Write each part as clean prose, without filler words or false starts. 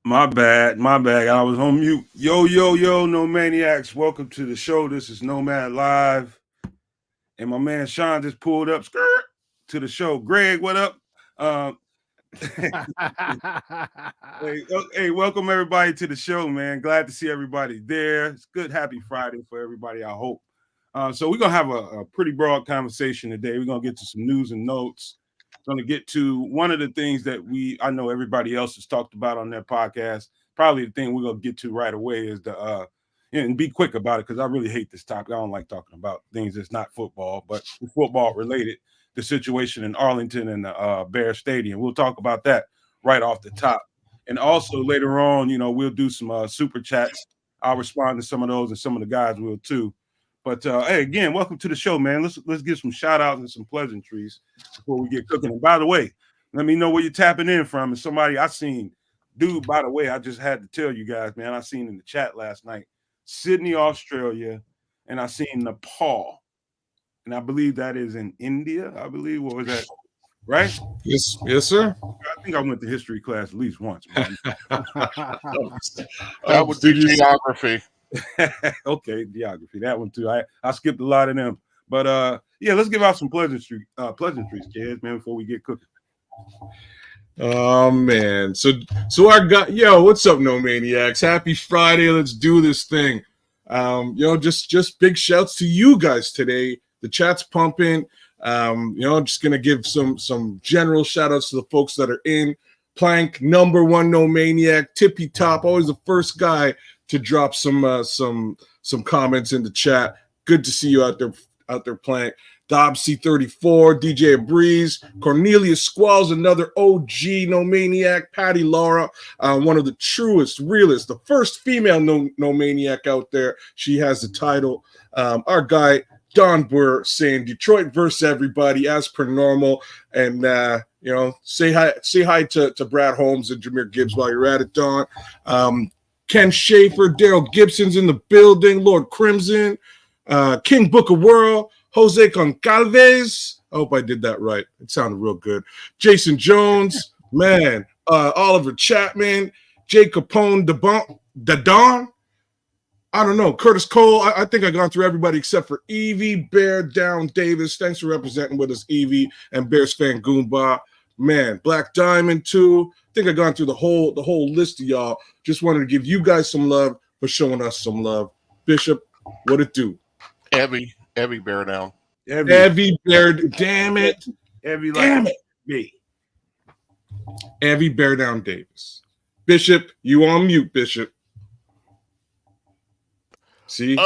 My bad. I was on mute. Yo, no maniacs. Welcome to the show. This is Nomad Live. And my man Shawn just pulled up to the show. Greg, what up? Hey, welcome everybody to the show, man. Glad to see everybody there. It's good, happy Friday for everybody, I hope. So we're going to have a pretty broad conversation today. We're going to get to some news and notes. Going to get to one of the things that I know everybody else has talked about on their podcast. Probably the thing we're going to get to right away is and be quick about it because I really hate this topic. I don't like talking about things that's not football, but football related. The situation in Arlington and the Bear Stadium. We'll talk about that right off the top. And also later on, we'll do some super chats. I'll respond to some of those and some of the guys will too. But hey, again, welcome to the show, man. Let's give some shout outs and some pleasantries before we get cooking. And by the way, let me know where you're tapping in from. And somebody I seen, dude, by the way, I just had to tell you guys, man, I seen in the chat last night, Sydney, Australia, and I seen Nepal. And I believe that is in India. I believe. What was that? Right? Yes, sir. I think I went to history class at least once, man. That was geography. Okay, geography. That one too. I skipped a lot of them. But yeah, let's give out some pleasantries, kids, man, before we get cooking. Oh man. So our guy, what's up, No Maniacs? Happy Friday. Let's do this thing. Just big shouts to you guys today. The chat's pumping. I'm just gonna give some general shout outs to the folks that are in. Plank, number one No Maniac, Tippy Top, always the first guy to drop some comments in the chat. Good to see you out there, Plank. Dob C34, DJ Breeze, Cornelius Squalls, another OG No Maniac, Patty Laura, one of the truest, realest, the first female no Maniac out there. She has the title. Our guy Don Burr saying Detroit versus everybody as per normal, and say hi to Brad Holmes and Jameer Gibbs while you're at it, Don. Ken Schaefer, Daryl Gibson's in the building, Lord Crimson, King Booker World, Jose Concalves. I hope I did that right. It sounded real good. Jason Jones, man, Oliver Chapman, Jay Capone, the Don. I don't know. Curtis Cole. I think I've gone through everybody except for Evie, Bear Down Davis. Thanks for representing with us, Evie, and Bears fan Goomba. Man, Black Diamond too. I think I've gone through the whole list of y'all. Just wanted to give you guys some love for showing us some love. Bishop, what it do? Evie Bear Down. Evie Bear. Damn it. Damn it. Me. Evie Bear Down Davis. Bishop, you on mute, Bishop. See?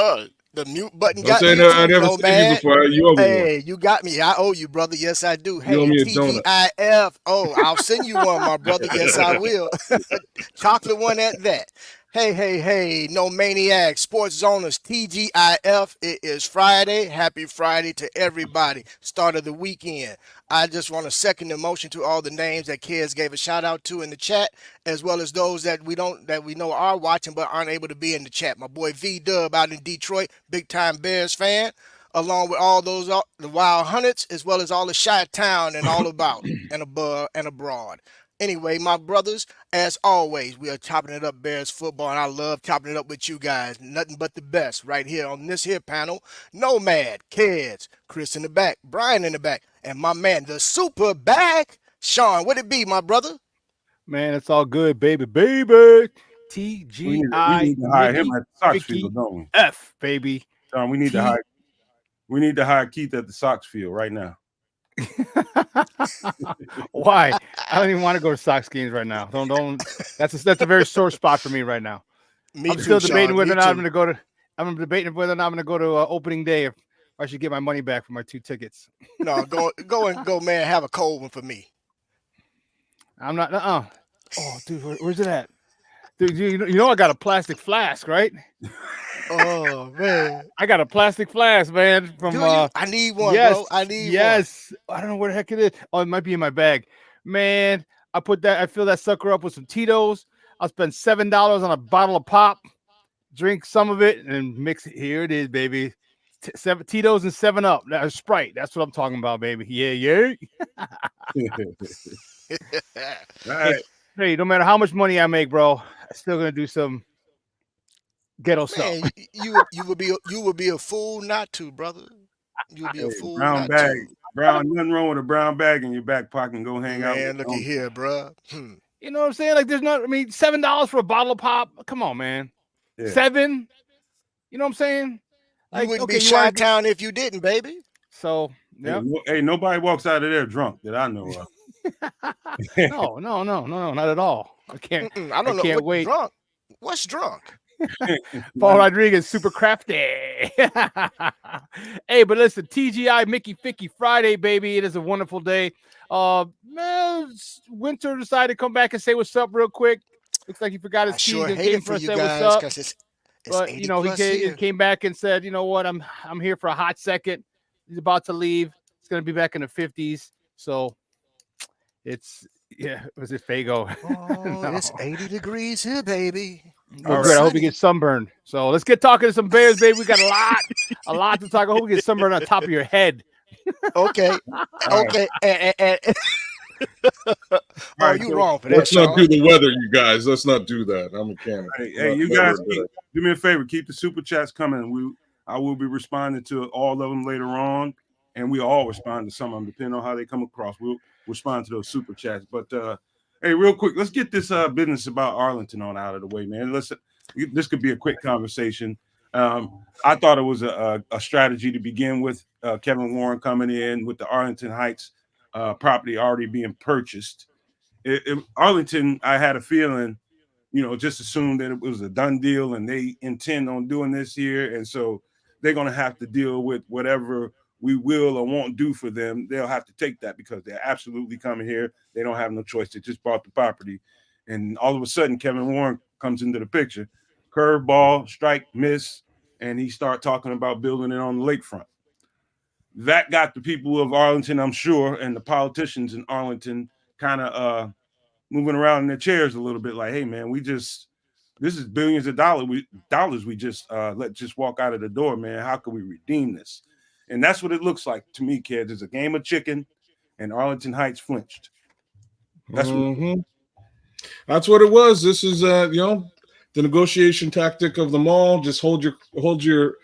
The mute button got me. I never seen you before. You owe me Hey, one. You got me. I owe you, brother. Yes, I do. Hey, owe me a donut. TGIF. Oh, I'll send you one, my brother. Yes, I will. Chocolate one at that. Hey, No Maniac, Sports Zoners, TGIF. It is Friday. Happy Friday to everybody. Start of the weekend. I just want to second the motion to all the names that Kedz gave a shout out to in the chat, as well as those that we know are watching but aren't able to be in the chat. My boy V-Dub out in Detroit, big time Bears fan, along with all those the Wild Hunteds, as well as all the Chi-Town and all about and above and abroad. Anyway, my brothers, as always, we are chopping it up Bears football, and I love chopping it up with you guys. Nothing but the best right here on this here panel. Nomad, Kedz, Chris in the back, Brian in the back, and my man, the SuperBack, Shawn. What it be, my brother? Man, it's all good, baby. TGI. We need to hire him at the Sox field, don't we? F, baby. John, we need to hire Keith at the Sox field right now. Why? I don't even want to go to Sox games right now. Don't. That's a very sore spot for me right now. I'm still debating whether or not I'm going to go to. I'm debating whether or not I'm going to go to opening day if I should get my money back for my 2 tickets. No, go, man. Have a cold one for me. I'm not. Oh, dude, where's it at? Dude, you know I got a plastic flask, right? Oh man, I got a plastic flask, man. From I need one, bro. I need one. I don't know where the heck it is. Oh, it might be in my bag, man. I fill that sucker up with some Tito's. I'll spend $7 on a bottle of pop, drink some of it, and mix it. Here it is, baby. Tito's and 7-Up. That's Sprite. That's what I'm talking about, baby. Yeah. All right. Hey, no matter how much money I make, bro, I'm still gonna do some ghetto stuff. Man, you would be a fool not to, brother. You would be Hey, a fool brown not bag, to. nothing wrong with a brown bag in your back pocket and go hang out with Man, looky them. here, bro. You know what I'm saying? Like, there's not. I mean, $7 for a bottle of pop. Come on, man. Yeah. 7. You know what I'm saying? You wouldn't be you wanna get- Chi-Town if you didn't, baby. So, yeah. Hey, nobody walks out of there drunk that I know of. No, not at all. I can't. I don't know. can't What wait. drunk? What's drunk? Paul Rodriguez, super crafty. Hey, but listen, TGI Mickey Ficky Friday, baby. It is a wonderful day. Man, Winter decided to come back and say what's up real quick. Looks like he forgot his I keys sure and hate came it for for us you to say guys what's up. because it's But 80 you know, plus he here. came back and said, you know what, I'm here for a hot second. He's about to leave. He's gonna be back in the 50s. So it's was it Fago? Oh, No. it's 80 degrees here, baby. Well, All good. I hope he Sunny. gets sunburned. So let's get talking to some Bears, baby. We got a lot to talk. I hope we get sunburned on top of your head. Okay. Okay. Oh, right, you so wrong for that, Let's not Sean. do the weather, you guys. Let's not do that. I'm a mechanic. Hey, you guys, do me a favor. Keep the super chats coming. I will be responding to all of them later on, and we all respond to some of them depending on how they come across. We'll respond to those super chats. But hey, real quick, let's get this business about Arlington on out of the way, man. This could be a quick conversation. I thought it was a strategy to begin with. Kevin Warren coming in with the Arlington Heights property already being purchased. Arlington, I had a feeling, just assumed that it was a done deal and they intend on doing this here. And so they're going to have to deal with whatever we will or won't do for them. They'll have to take that because they're absolutely coming here. They don't have no choice. They just bought the property. And all of a sudden, Kevin Warren comes into the picture. Curveball, strike, miss, and he start talking about building it on the lakefront. That got the people of Arlington, I'm sure, and the politicians in Arlington kind of moving around in their chairs a little bit like, hey, man, this is billions of dollars we just let just walk out of the door, man. How can we redeem this? And that's what it looks like to me, kids. It's a game of chicken, and Arlington Heights flinched. That's what it was. This is the negotiation tactic of them all. Just hold your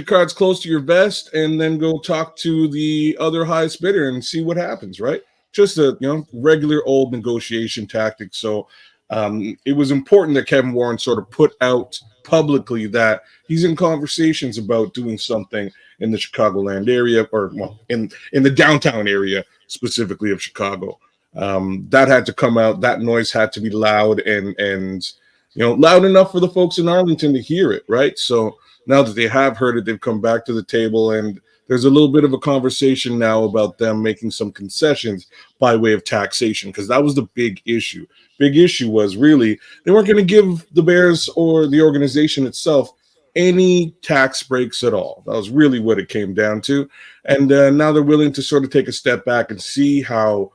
cards close to your vest and then go talk to the other highest bidder and see what happens, right? Just a regular old negotiation tactic. So it was important that Kevin Warren sort of put out publicly that he's in conversations about doing something in the Chicagoland area, or in the downtown area specifically of Chicago. That had to come out. That noise had to be loud and loud enough for the folks in Arlington to hear it, right? So now that they have heard it, they've come back to the table, and there's a little bit of a conversation now about them making some concessions by way of taxation, because that was the big issue. Big issue was really they weren't going to give the Bears or the organization itself any tax breaks at all. That was really what it came down to. And now they're willing to sort of take a step back and see how,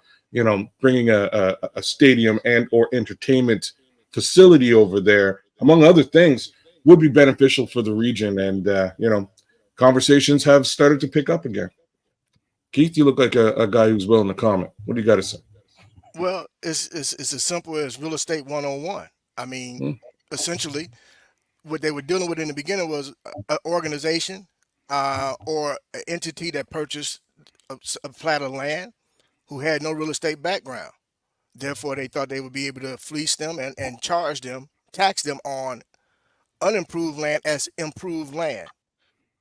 bringing a stadium and or entertainment facility over there, among other things, would be beneficial for the region. And, conversations have started to pick up again. Keith, you look like a guy who's willing to comment. What do you got to say? Well, it's as simple as real estate 101. I mean, essentially, what they were dealing with in the beginning was an organization or an entity that purchased a plot of land who had no real estate background. Therefore, they thought they would be able to fleece them and charge them, tax them on unimproved land as improved land.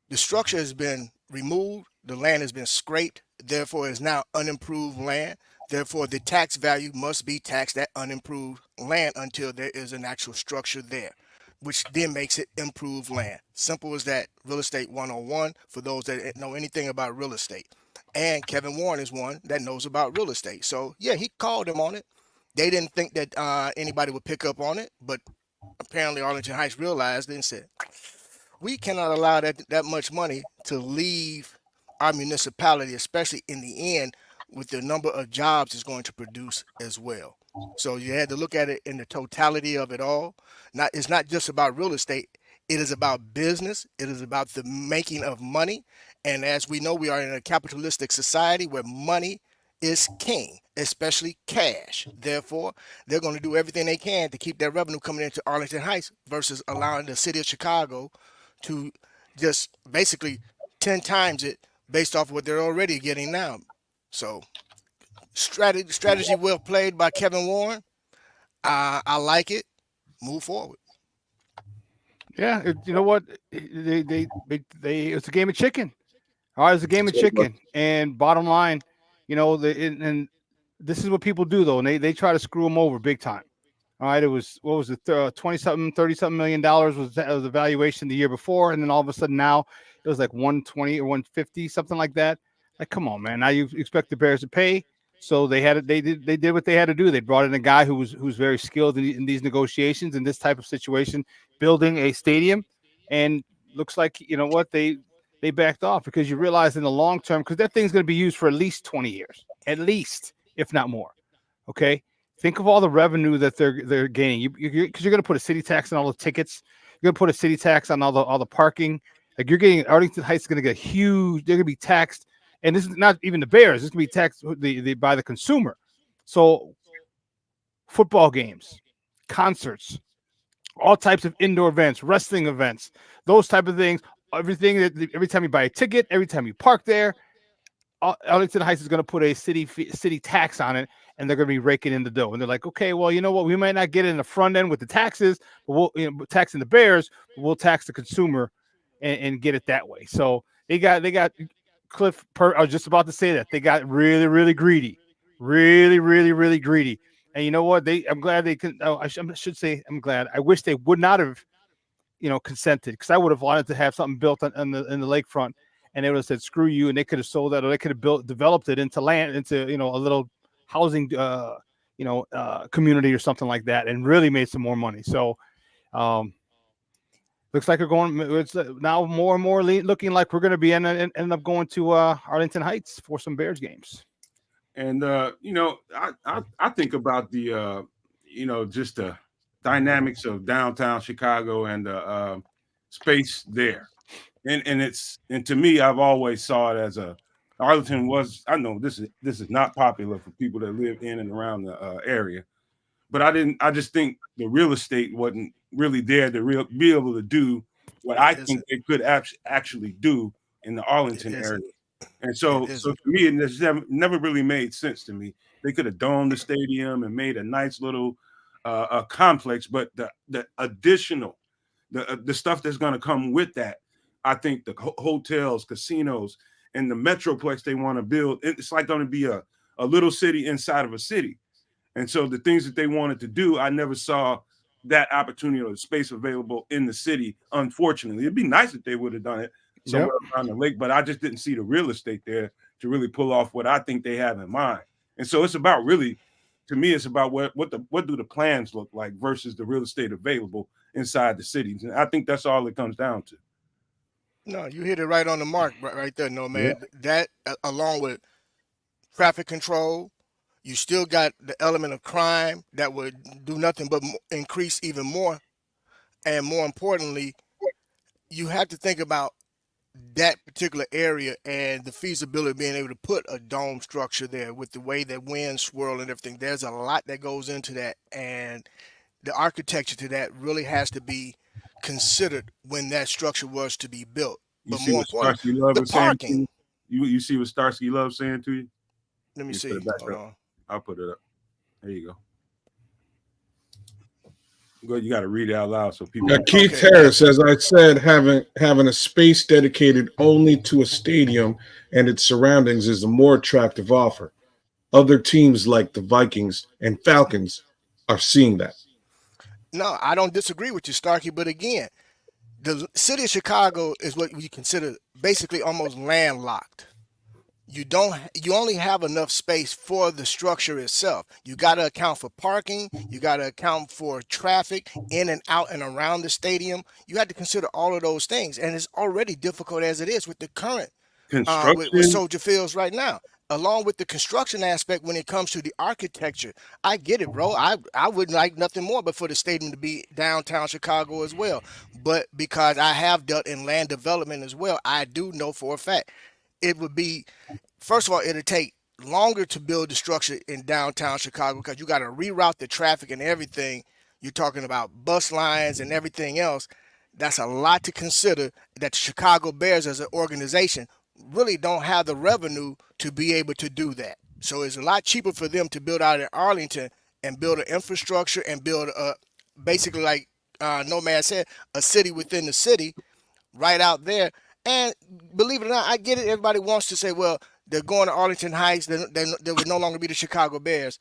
The structure has been removed. The land has been scraped. Therefore, it's now unimproved land. Therefore, the tax value must be taxed at unimproved land until there is an actual structure there, which then makes it improved land. Simple as that. Real estate 101 for those that know anything about real estate. And Kevin Warren is one that knows about real estate. So, yeah, he called them on it. They didn't think that anybody would pick up on it, but apparently Arlington Heights realized it and said, we cannot allow that much money to leave our municipality, especially in the end with the number of jobs it's going to produce as well. So you had to look at it in the totality of it all. It's not just about real estate. It is about business. It is about the making of money. And as we know, we are in a capitalistic society where money is king, especially cash. Therefore, they're going to do everything they can to keep that revenue coming into Arlington Heights versus allowing the city of Chicago to just basically 10 times it based off what they're already getting now. So strategy well played by Kevin Warren. I like it. Move forward. Yeah, you know what? It's a game of chicken. All right, it's a game of chicken. And bottom line, and this is what people do though, and they try to screw them over big time. All right, it was what was it, 20-something, $30-something million was the valuation the year before, and then all of a sudden now it was like 120 or 150, something like that. Like, come on, man! Now you expect the Bears to pay, so they did what they had to do. They brought in a guy who's very skilled in these negotiations in this type of situation, building a stadium, and looks like they backed off because you realize in the long term, because that thing's going to be used for at least 20 years, at least, if not more. Okay. Think of all the revenue that they're gaining. Because you're going to put a city tax on all the tickets. You're going to put a city tax on all the parking. Like you're getting Arlington Heights is going to get huge. They're going to be taxed, and this is not even the Bears. This is going to be taxed by the consumer. So, football games, concerts, all types of indoor events, wrestling events, those type of things. Every time you buy a ticket, every time you park there, Arlington Heights is going to put a city tax on it, and they're going to be raking in the dough. And they're like, okay, well, you know what? We might not get it in the front end with the taxes, but we'll taxing the Bears, but we'll tax the consumer and get it that way. So they got Cliff. I was just about to say that they got really, really greedy, really, really, really greedy. And you know what? I'm glad they can. I should say I'm glad. I wish they would not have, consented, because I would have wanted to have something built in the lakefront, and they would have said screw you, and they could have sold that, or they could have developed it into land, into a little housing community or something like that, and really made some more money. So looks like it's now more and more looking like we're going to be end up going to Arlington Heights for some Bears games. And I think about the just the dynamics of downtown Chicago and the space there, and to me, I've always saw it as Arlington was. I know this is not popular for people that live in and around the area, but I just think the real estate wasn't really there to be able to do what I think they could actually do in the Arlington area. And so to me, it just never really made sense to me. They could have domed the stadium and made a nice little complex, but the additional, the stuff that's going to come with that, I think the hotels, casinos, and the metroplex they want to build, it's like going to be a little city inside of a city. And so the things that they wanted to do, I never saw that opportunity or the space available in the city. Unfortunately, it'd be nice if they would have done it somewhere around the lake, but I just didn't see the real estate there to really pull off what I think they have in mind. And so it's about really, to me, it's about what do the plans look like versus the real estate available inside the cities. And I think that's all it comes down to. No, you hit it right on the mark right there, Nomad. That along with traffic control, you still got the element of crime that would do nothing but increase even more. And more importantly, you have to think about that particular area and the feasibility of being able to put a dome structure there with the way that winds swirl and everything. There's a lot that goes into that, and the architecture to that really has to be considered when that structure was to be built. But more importantly, the parking. You see what Starsky loves saying to you? Let me see. Hold on. I'll put it up. There you go. You got to read it out loud so people. Keith Harris, as I said, having a space dedicated only to a stadium and its surroundings is a more attractive offer. Other teams like the Vikings and Falcons are seeing that. No, I don't disagree with you, Starkey. But again, the city of Chicago is what we consider basically almost landlocked. You only have enough space for the structure itself. You got to account for parking. You got to account for traffic in and out and around the stadium. You have to consider all of those things. And it's already difficult as it is with the current with Soldier Fields right now. Along with the construction aspect when it comes to the architecture. I get it, bro. I would like nothing more but for the stadium to be downtown Chicago as well. But because I have dealt in land development as well, I do know for a fact it would be, first of all, it'll take longer to build the structure in downtown Chicago because you got to reroute the traffic and everything. You're talking about bus lines and everything else. That's a lot to consider that the Chicago Bears as an organization really don't have the revenue to be able to do that. So it's a lot cheaper for them to build out in Arlington and build an infrastructure and build basically like Nomad said, a city within the city right out there. And believe it or not, I get it. Everybody wants to say, well, they're going to Arlington Heights. They would no longer be the Chicago Bears.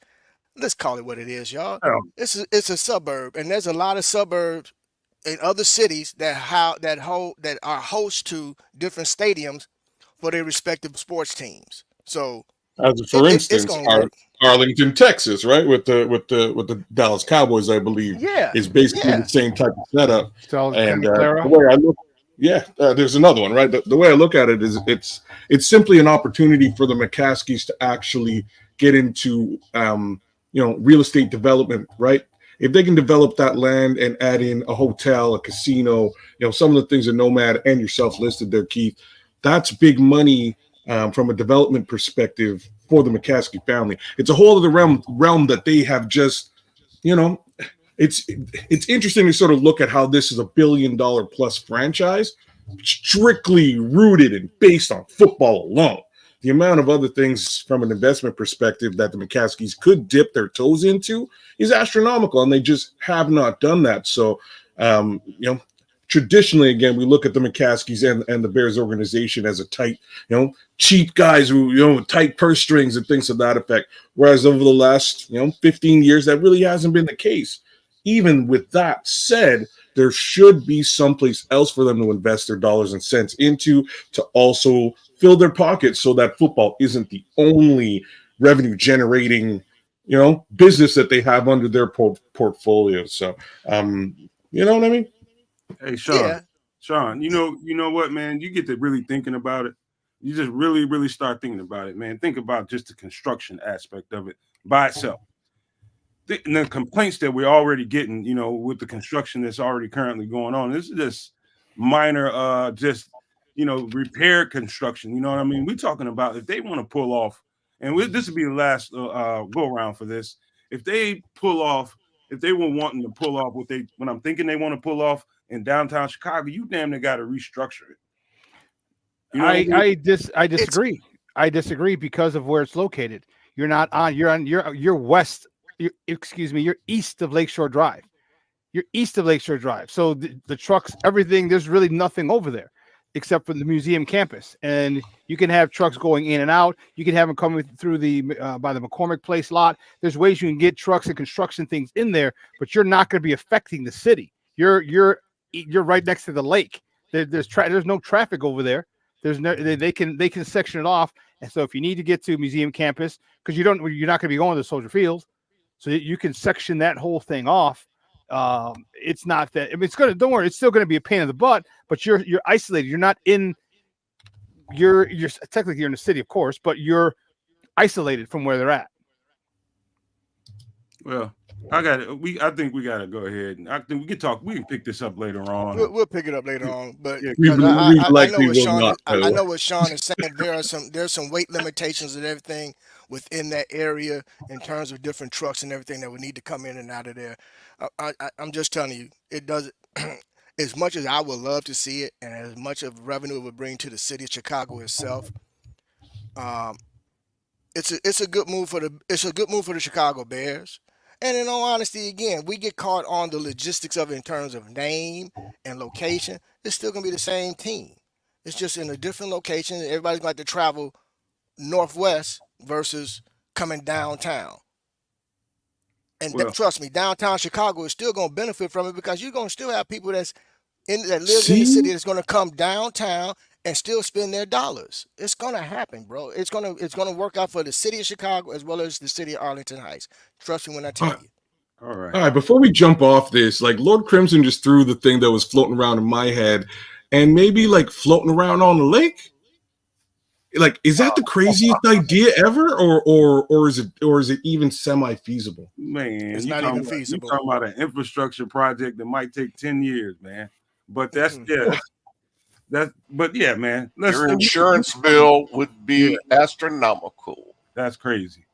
Let's call it what it is, y'all. Oh. It's a suburb, and there's a lot of suburbs in other cities that are host to different stadiums for their respective sports teams. So, as for instance, work. Arlington, Texas, right, with the Dallas Cowboys, I believe, is basically the same type of setup. And the way I look, there's another one, right? The way I look at it is it's simply an opportunity for the McCaskies to actually get into real estate development, right? If they can develop that land and add in a hotel, a casino, some of the things that Nomad and yourself listed there, Keith, that's big money from a development perspective for the McCaskey family. It's a whole other realm that they have just, it's interesting to sort of look at how this is $1 billion plus franchise, strictly rooted and based on football alone. The amount of other things from an investment perspective that the McCaskies could dip their toes into is astronomical, and they just have not done that. So, traditionally, again, we look at the McCaskies and the Bears organization as a tight, cheap guys who, with tight purse strings and things of that effect. Whereas over the last, 15 years, that really hasn't been the case. Even with that said, there should be someplace else for them to invest their dollars and cents into to also fill their pockets so that football isn't the only revenue generating, business that they have under their portfolio. So, you know what I mean? Hey, Shawn, you know what, man? You get to really thinking about it. You just really, really start thinking about it, man. Think about just the construction aspect of it by itself. And the complaints that we're already getting, with the construction that's already currently going on. This is just minor, repair construction. You know what I mean? We're talking about if they want to pull off, and this will be the last go around for this. If they were wanting to pull off what I'm thinking they want to pull off in downtown Chicago, you damn near got to restructure it. I disagree. I disagree because of where it's located. You're west. You're east of Lakeshore Drive. You're east of Lakeshore Drive. So the trucks, everything, there's really nothing over there except for the museum campus. And you can have trucks going in and out. You can have them coming through by the McCormick Place lot. There's ways you can get trucks and construction things in there, but you're not going to be affecting the city. You're right next to the lake. There's no traffic over there. They can section it off. And so if you need to get to museum campus, because you're not going to be going to Soldier Field, so you can section that whole thing off. It's not that. I mean, don't worry. It's still going to be a pain in the butt, but you're isolated. You're not in. You're technically you're in the city, of course, but you're isolated from where they're at. Well, I think we got to go ahead, and I think we can talk. We can pick this up later on. We'll pick it up later on, but I know what Shawn is saying. There's some weight limitations and everything within that area in terms of different trucks and everything that would need to come in and out of there. I'm just telling you, it does. As much as I would love to see it, and as much of revenue it would bring to the city of Chicago itself, it's a good move for the Chicago Bears. And in all honesty, again, we get caught on the logistics of it in terms of name and location. It's still going to be the same team. It's just in a different location. Everybody's going to have to travel northwest versus coming downtown. And trust me, downtown Chicago is still going to benefit from it because you're going to still have people that live in the city that's going to come downtown and still spend their dollars. It's going to happen, bro. It's going to work out for the city of Chicago as well as the city of Arlington Heights. Trust me when I tell you. All right. All right. Before we jump off this, like Lord Crimson just threw the thing that was floating around in my head, and maybe like floating around on the lake. Like, is that the craziest idea ever, or is it even semi-feasible? Man, it's not even feasible. You're talking about an infrastructure project that might take 10 years, man. But that's man. Your insurance bill would be astronomical. That's crazy.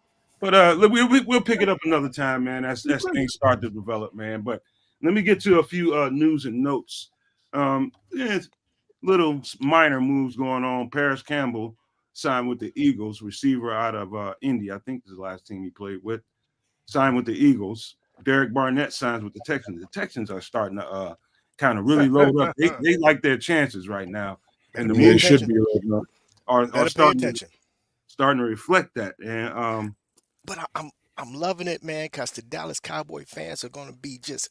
But we'll pick it up another time, man. As things start to develop, man. But let me get to a few news and notes. Little minor moves going on. Paris Campbell signed with the Eagles, receiver out of Indy. I think this is the last team he played with. Signed with the Eagles. Derek Barnett signs with the Texans. The Texans are starting to kind of really load up. They like their chances right now, and the moves should be are starting to reflect that. And but I'm loving it, man, because the Dallas Cowboy fans are going to be just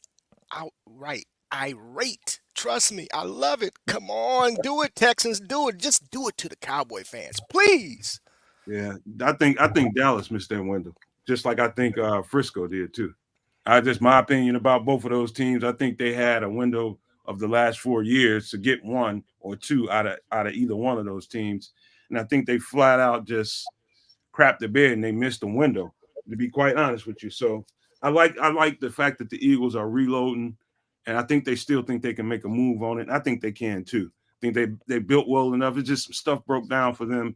outright irate. Trust me, I love it. Come on, do it, Texans, do it. Just do it to the Cowboy fans, please. Yeah, I think Dallas missed their window, just like I think Frisco did too. Just my opinion about both of those teams. I think they had a window of the last 4 years to get one or two out of either one of those teams, and I think they flat out just crapped the bed and they missed the window. To be quite honest with you, so I like the fact that the Eagles are reloading, and I think they still think they can make a move on it. And I think they can too. I think they built well enough. It's just some stuff broke down for them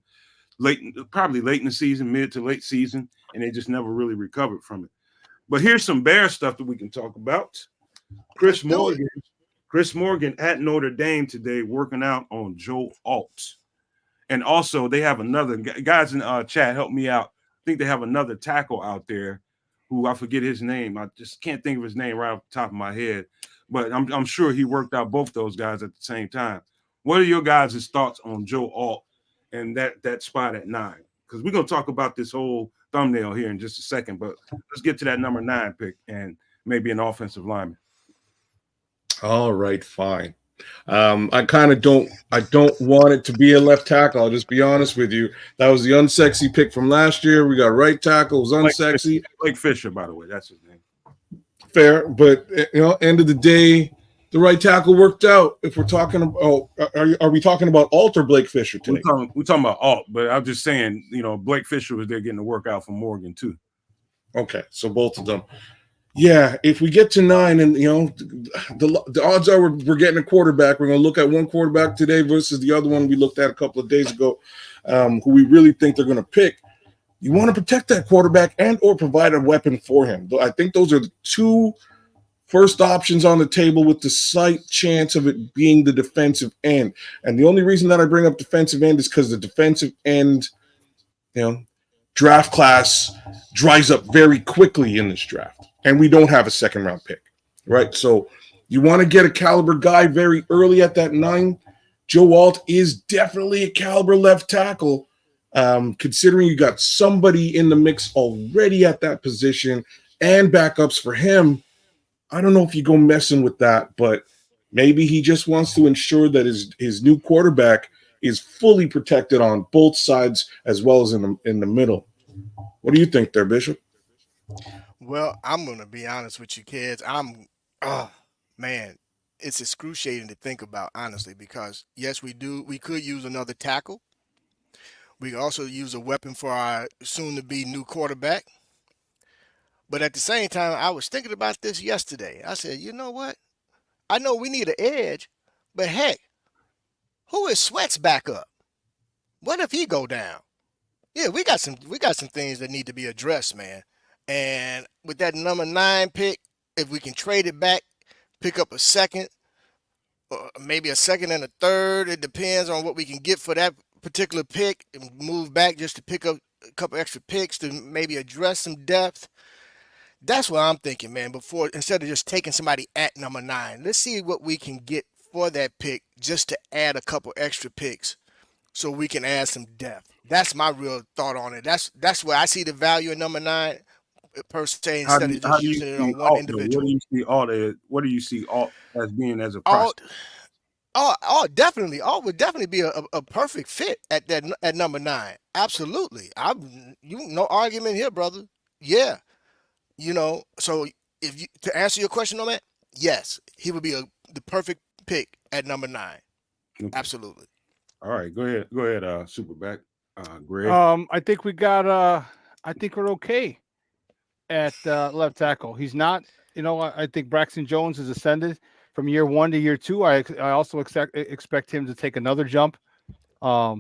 probably late in the season, mid to late season, and they just never really recovered from it. But here's some Bear stuff that we can talk about. Chris Morgan at Notre Dame today working out on Joe Alt. And also they have another guys in chat, help me out. I think they have another tackle out there who I forget his name. I just can't think of his name right off the top of my head, but I'm sure he worked out both those guys at the same time. What are your guys' thoughts on Joe Alt and that spot at 9? Because we're going to talk about this whole thumbnail here in just a second, but let's get to that number 9 pick and maybe an offensive lineman. All right, fine. I don't want it to be a left tackle. I'll just be honest with you. That was the unsexy pick from last year. We got right tackle. It was unsexy. Blake Fisher, by the way, that's his name. Fair, but end of the day, the right tackle worked out. If we're talking about, are we talking about Alt or Blake Fisher today? We're talking about Alt, but I'm just saying, Blake Fisher was there getting the work out from Morgan too. Okay, so both of them. Yeah, if we get to 9 and, the odds are we're getting a quarterback. We're going to look at one quarterback today versus the other one we looked at a couple of days ago, who we really think they're going to pick. You want to protect that quarterback and or provide a weapon for him. I think those are the two first options on the table with the slight chance of it being the defensive end. And the only reason that I bring up defensive end is because the defensive end, draft class dries up very quickly in this draft. And we don't have a second-round pick, right? So you want to get a caliber guy very early at that 9. Joe Alt is definitely a caliber left tackle, considering you got somebody in the mix already at that position and backups for him. I don't know if you go messing with that, but maybe he just wants to ensure that his new quarterback is fully protected on both sides as well as in the middle. What do you think there, Bishop? Well, I'm going to be honest with you, kids. Man, it's excruciating to think about, honestly, because, yes, we could use another tackle. We could also use a weapon for our soon-to-be new quarterback. But at the same time, I was thinking about this yesterday. I said, you know what? I know we need an edge, but heck, who is Sweat's backup? What if he go down? Yeah, we got some things that need to be addressed, man. And with that number 9 pick, if we can trade it back, pick up a second, or maybe a second and a third, it depends on what we can get for that particular pick, and move back just to pick up a couple extra picks to maybe address some depth. That's what I'm thinking, man, instead of just taking somebody at number 9. Let's see what we can get for that pick just to add a couple extra picks so we can add some depth. That's my real thought on it. That's where I see the value in number 9. Per se, instead of just using it on one individual. What do you see Alt as being as a prospect? Alt would definitely be a perfect fit at number 9. Absolutely. No argument here, brother. Yeah. So to answer your question on that, yes, he would be the perfect pick at number 9. Okay. Absolutely. All right, go ahead, Superback. Greg. I think I think we're okay at left tackle. He's not, I think Braxton Jones has ascended from year 1 to year 2. I also expect him to take another jump. But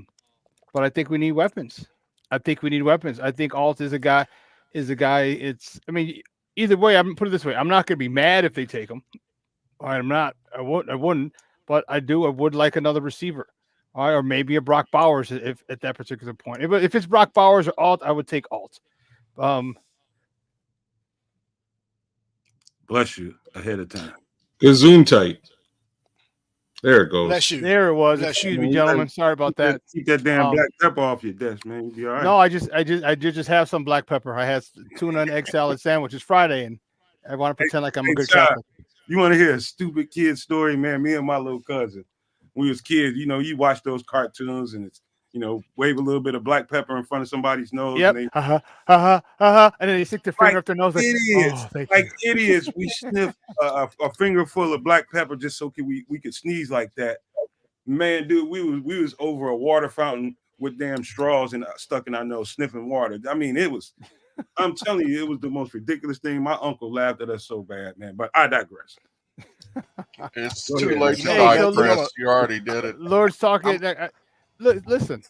I think we need weapons. I think we need weapons. I think Alt is a guy. I mean, either way, I'm put it this way. I'm not going to be mad if they take him. I'm not. I wouldn't. But I would like another receiver. All right, or maybe a Brock Bowers if at that particular point. If it's Brock Bowers or Alt, I would take Alt. Bless you ahead of time. Gazoon tight. There it goes. Bless you. There it was. Bless Excuse you. me, gentlemen. Sorry about that. Keep that damn black pepper off your desk, man. You'll be all right. No, I did just have some black pepper. I had tuna and egg salad sandwich. It's Friday, and I want to pretend like I'm a good Catholic. You want to hear a stupid kid story, man? Me and my little cousin, when we was kids, you watch those cartoons and it's, wave a little bit of black pepper in front of somebody's nose. Yep. And And then they stick their finger up their nose. Idiots. Like, Idiots. We sniffed a finger full of black pepper just so we could sneeze like that. Man, dude, we was over a water fountain with damn straws and stuck in our nose, sniffing water. I mean, I'm telling you, it was the most ridiculous thing. My uncle laughed at us so bad, man. But I digress. It's Go too ahead. late to Hey, so digress. You already did it. Lord's talking. Listen,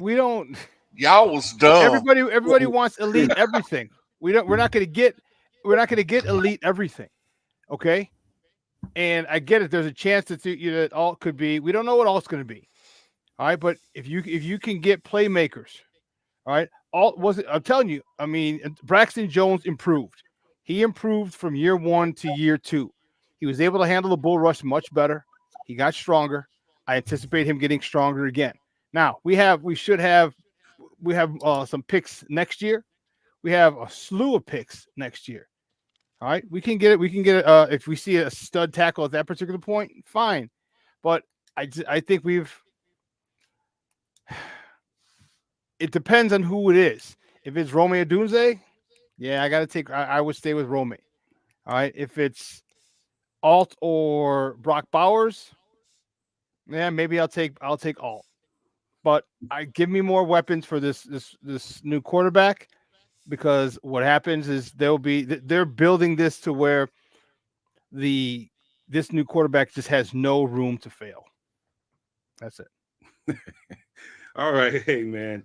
we don't. Y'all was dumb. Everybody wants elite everything. We're not going to get elite everything. Okay. And I get it. There's a chance that Alt could be. We don't know what Alt's going to be. All right, but if you can get playmakers, all right. Alt wasn't. I'm telling you. I mean, Braxton Jones improved. He improved from year 1 to year 2. He was able to handle the bull rush much better. He got stronger. I anticipate him getting stronger again. Now we have some picks next year. We have a slew of picks next year. All right, we can get it. If we see a stud tackle at that particular point, fine. But I think it depends on who it is. If it's Rome Odunze, yeah, I would stay with Rome. All right. If it's Alt or Brock Bowers, yeah, maybe I'll take Alt. But give me more weapons for this new quarterback. Because what happens is they're building this to where this new quarterback just has no room to fail. That's it. All right, hey man,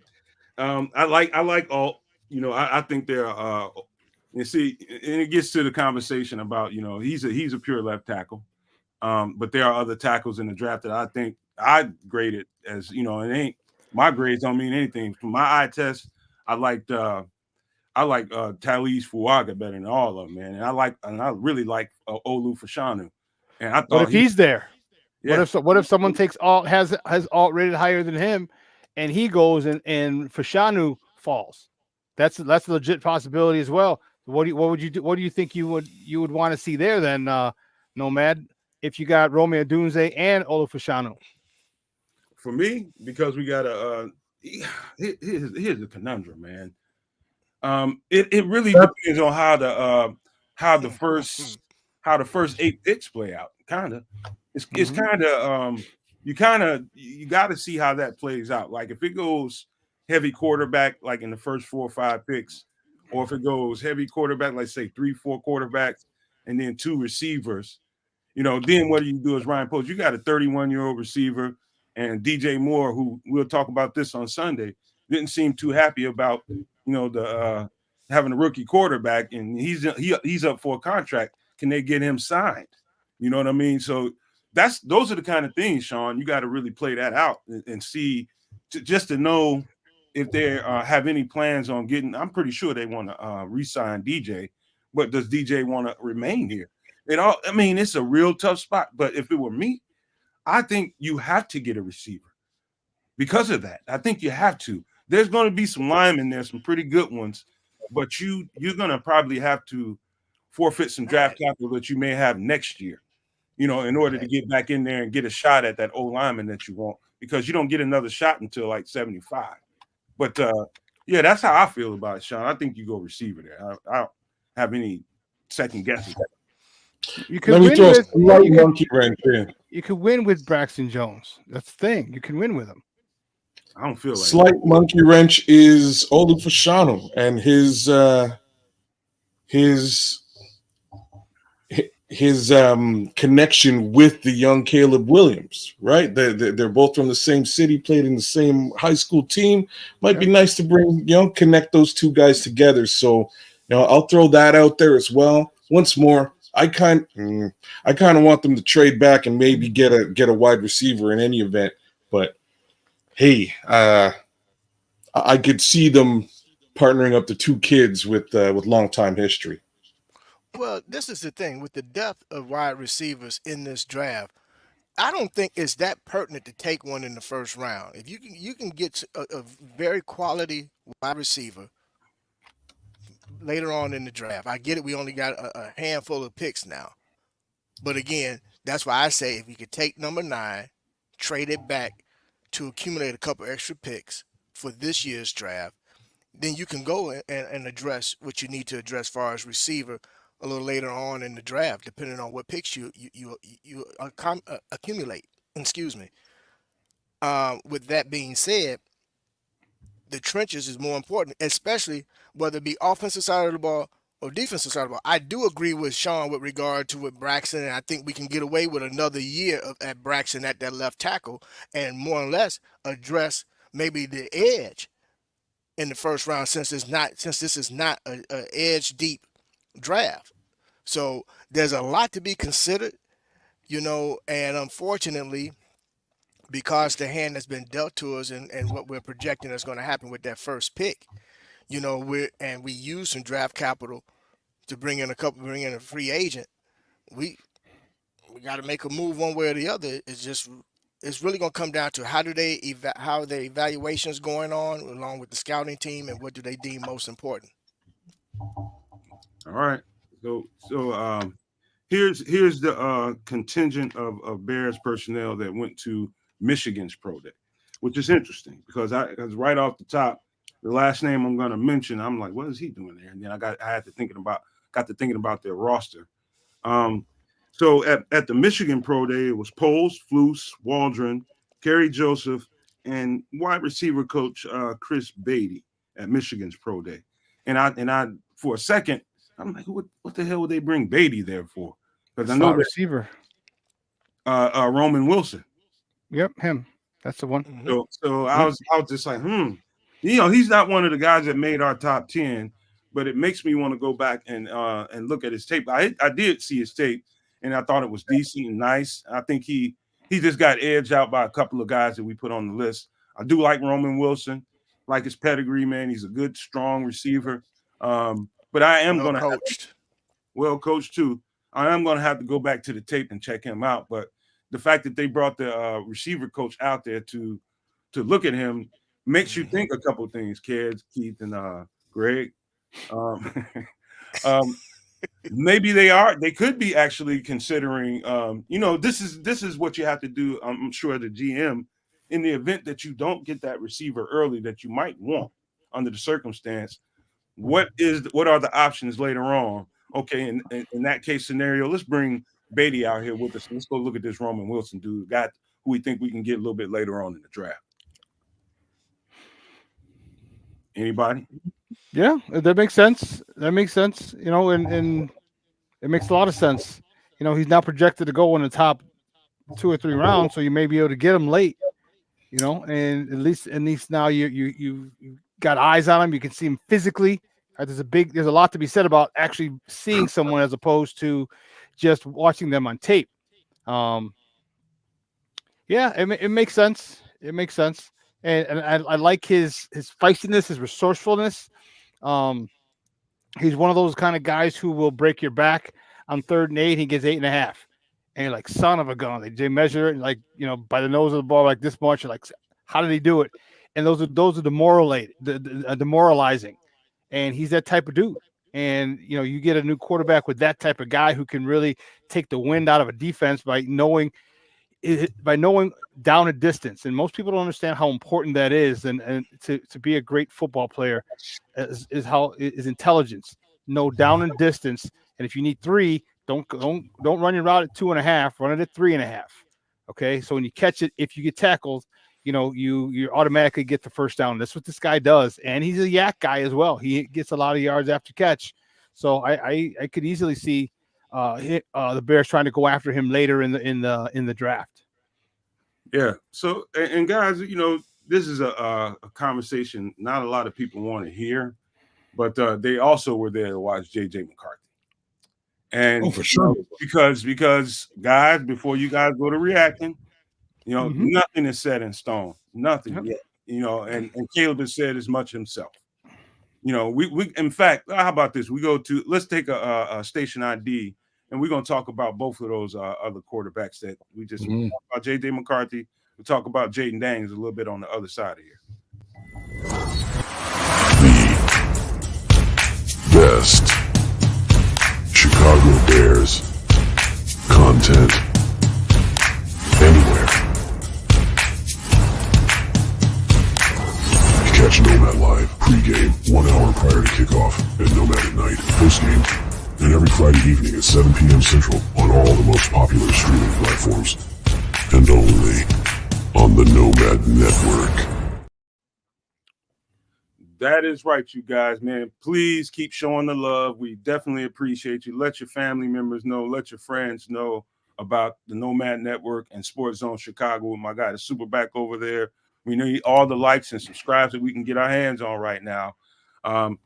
I like Alt. I think they're and see, and it gets to the conversation about he's a pure left tackle, but there are other tackles in the draft that I think I graded as it ain't my grades don't mean anything. From my eye test, I like Talise Fuaga better than all of them, man. And I really like Olu Fashanu. And I thought, what if he's there? Yeah. What if someone takes Alt has Alt rated higher than him, and he goes and Fashanu falls? That's a legit possibility as well. What would you do? What do you think you would want to see there then, Nomad? If you got Rome Odunze and Olu Fashanu? For me, because we got here's the conundrum, man. It really depends on how the first 8 picks play out. It's kind of you got to see how that plays out. Like if it goes heavy quarterback, like in the first 4 or 5 picks, or if it goes heavy quarterback, like say 3-4 quarterbacks, and then 2 receivers, then what do you do as Ryan Poles? You got a 31-year-old receiver and DJ Moore, who we'll talk about this on Sunday, didn't seem too happy about the having a rookie quarterback, and he's up for a contract. Can they get him signed? You know what I mean? So those are the kind of things, Shawn, you got to really play that out and see just to know if they have any plans on getting. I'm pretty sure they want to re-sign DJ, but does DJ want to remain here? It's a real tough spot. But if it were me, I think you have to get a receiver because of that. I think you have to. There's going to be some linemen there, some pretty good ones, but you're going to probably have to forfeit some draft capital that you may have next year, in order to get back in there and get a shot at that old lineman that you want, because you don't get another shot until like 75. But yeah, that's how I feel about it, Shawn. I think you go receiver there. I don't have any second guesses. You can win with monkey wrench in. You could win with Braxton Jones. That's the thing. You can win with him. I don't feel like slight monkey wrench is Olu Fashanu and his his connection with the young Caleb Williams, right? They're both from the same city, played in the same high school team. Might be nice to bring, connect those two guys together. So, I'll throw that out there as well. Once more, I kind of want them to trade back and maybe get a wide receiver in any event. But hey, I could see them partnering up the two kids with long time history. Well, this is the thing with the depth of wide receivers in this draft. I don't think it's that pertinent to take one in the first round. If you can get a very quality wide receiver later on in the draft. I get it. We only got a handful of picks now, but again, that's why I say if you could take number 9, trade it back to accumulate a couple extra picks for this year's draft, then you can go and address what you need to address as far as receiver a little later on in the draft, depending on what picks you accumulate. Excuse me. With that being said, the trenches is more important, especially whether it be offensive side of the ball or defensive side of the ball. I do agree with Shawn with regard to with Braxton, and I think we can get away with another year at Braxton at that left tackle and more or less address maybe the edge in the first round since this is not a edge deep draft. So there's a lot to be considered, and unfortunately, because the hand has been dealt to us and what we're projecting is going to happen with that first pick, we use some draft capital to bring in a free agent. We got to make a move one way or the other. It's really going to come down to how the evaluations going on along with the scouting team and what do they deem most important. All right. So here's the contingent of Bears personnel that went to Michigan's pro day, which is interesting because right off the top, the last name I'm going to mention, I'm like, what is he doing there? And then I got to thinking about their roster. So at the Michigan pro day, it was Poles, Flus, Waldron, Kerry Joseph, and wide receiver coach Chris Beatty at Michigan's pro day. And I for a second, I'm like, what the hell would they bring Beatty there for? Because I know that receiver. Roman Wilson. Yep, him. That's the one. So I was just like, he's not one of the guys that made our top 10, but it makes me want to go back and look at his tape. I did see his tape, and I thought it was decent and nice. I think he just got edged out by a couple of guys that we put on the list. I do like Roman Wilson, like his pedigree, man. He's a good, strong receiver. But I am going to well coached too. I am going to have to go back to the tape and check him out. But the fact that they brought the receiver coach out there to look at him makes you think a couple of things, Kedz, Keith, and Greg. Maybe they could be actually considering, this is what you have to do. I'm sure the GM, in the event that you don't get that receiver early that you might want under the circumstance, what are the options later on? Okay, in that case scenario, let's bring Beatty out here with us. Let's go look at this Roman Wilson dude, guy who we think we can get a little bit later on in the draft. Anybody? Yeah, that makes sense. And it makes a lot of sense. He's now projected to go in the top 2 or 3 rounds, so you may be able to get him late. And at least now you got eyes on him. You can see him physically. There's a lot to be said about actually seeing someone as opposed to just watching them on tape. It makes sense. It makes sense. And I like his feistiness, his resourcefulness. He's one of those kind of guys who will break your back on 3rd and 8. He gets 8.5. And you're like, son of a gun. They measure it like, by the nose of the ball like this much. You're like, how did he do it? And those are demoralizing. And he's that type of dude. And, you get a new quarterback with that type of guy who can really take the wind out of a defense by knowing down a distance. And most people don't understand how important that is. And to be a great football player is intelligence. Know down and distance. And if you need 3, don't run your route at 2.5, run it at 3.5. Okay. So when you catch it, if you get tackled, you automatically get the first down. That's what this guy does. And he's a yak guy as well. He gets a lot of yards after catch. So I could easily see the Bears trying to go after him later in the draft. Yeah. So, and guys, this is a conversation not a lot of people want to hear, but they also were there to watch JJ McCarthy. And for sure. Because guys, before you guys go to reacting, nothing is set in stone. Nothing yet. And Caleb has said as much himself. We in fact, how about this? Let's take a station ID, and we're gonna talk about both of those other quarterbacks that we just talked about. JJ McCarthy. We talk about Jaden Daniels a little bit on the other side of here. The best Chicago Bears content anywhere. Catch Nomad Live pregame 1 hour prior to kickoff and Nomad at Night postgame, and every Friday evening at 7 p.m. Central on all the most popular streaming platforms, and only on the Nomad Network. That is right, you guys, man. Please keep showing the love. We definitely appreciate you. Let your family members know. Let your friends know about the Nomad Network and Sports Zone Chicago with my guy, the SuperBack over there. We need all the likes and subscribes that we can get our hands on right now. And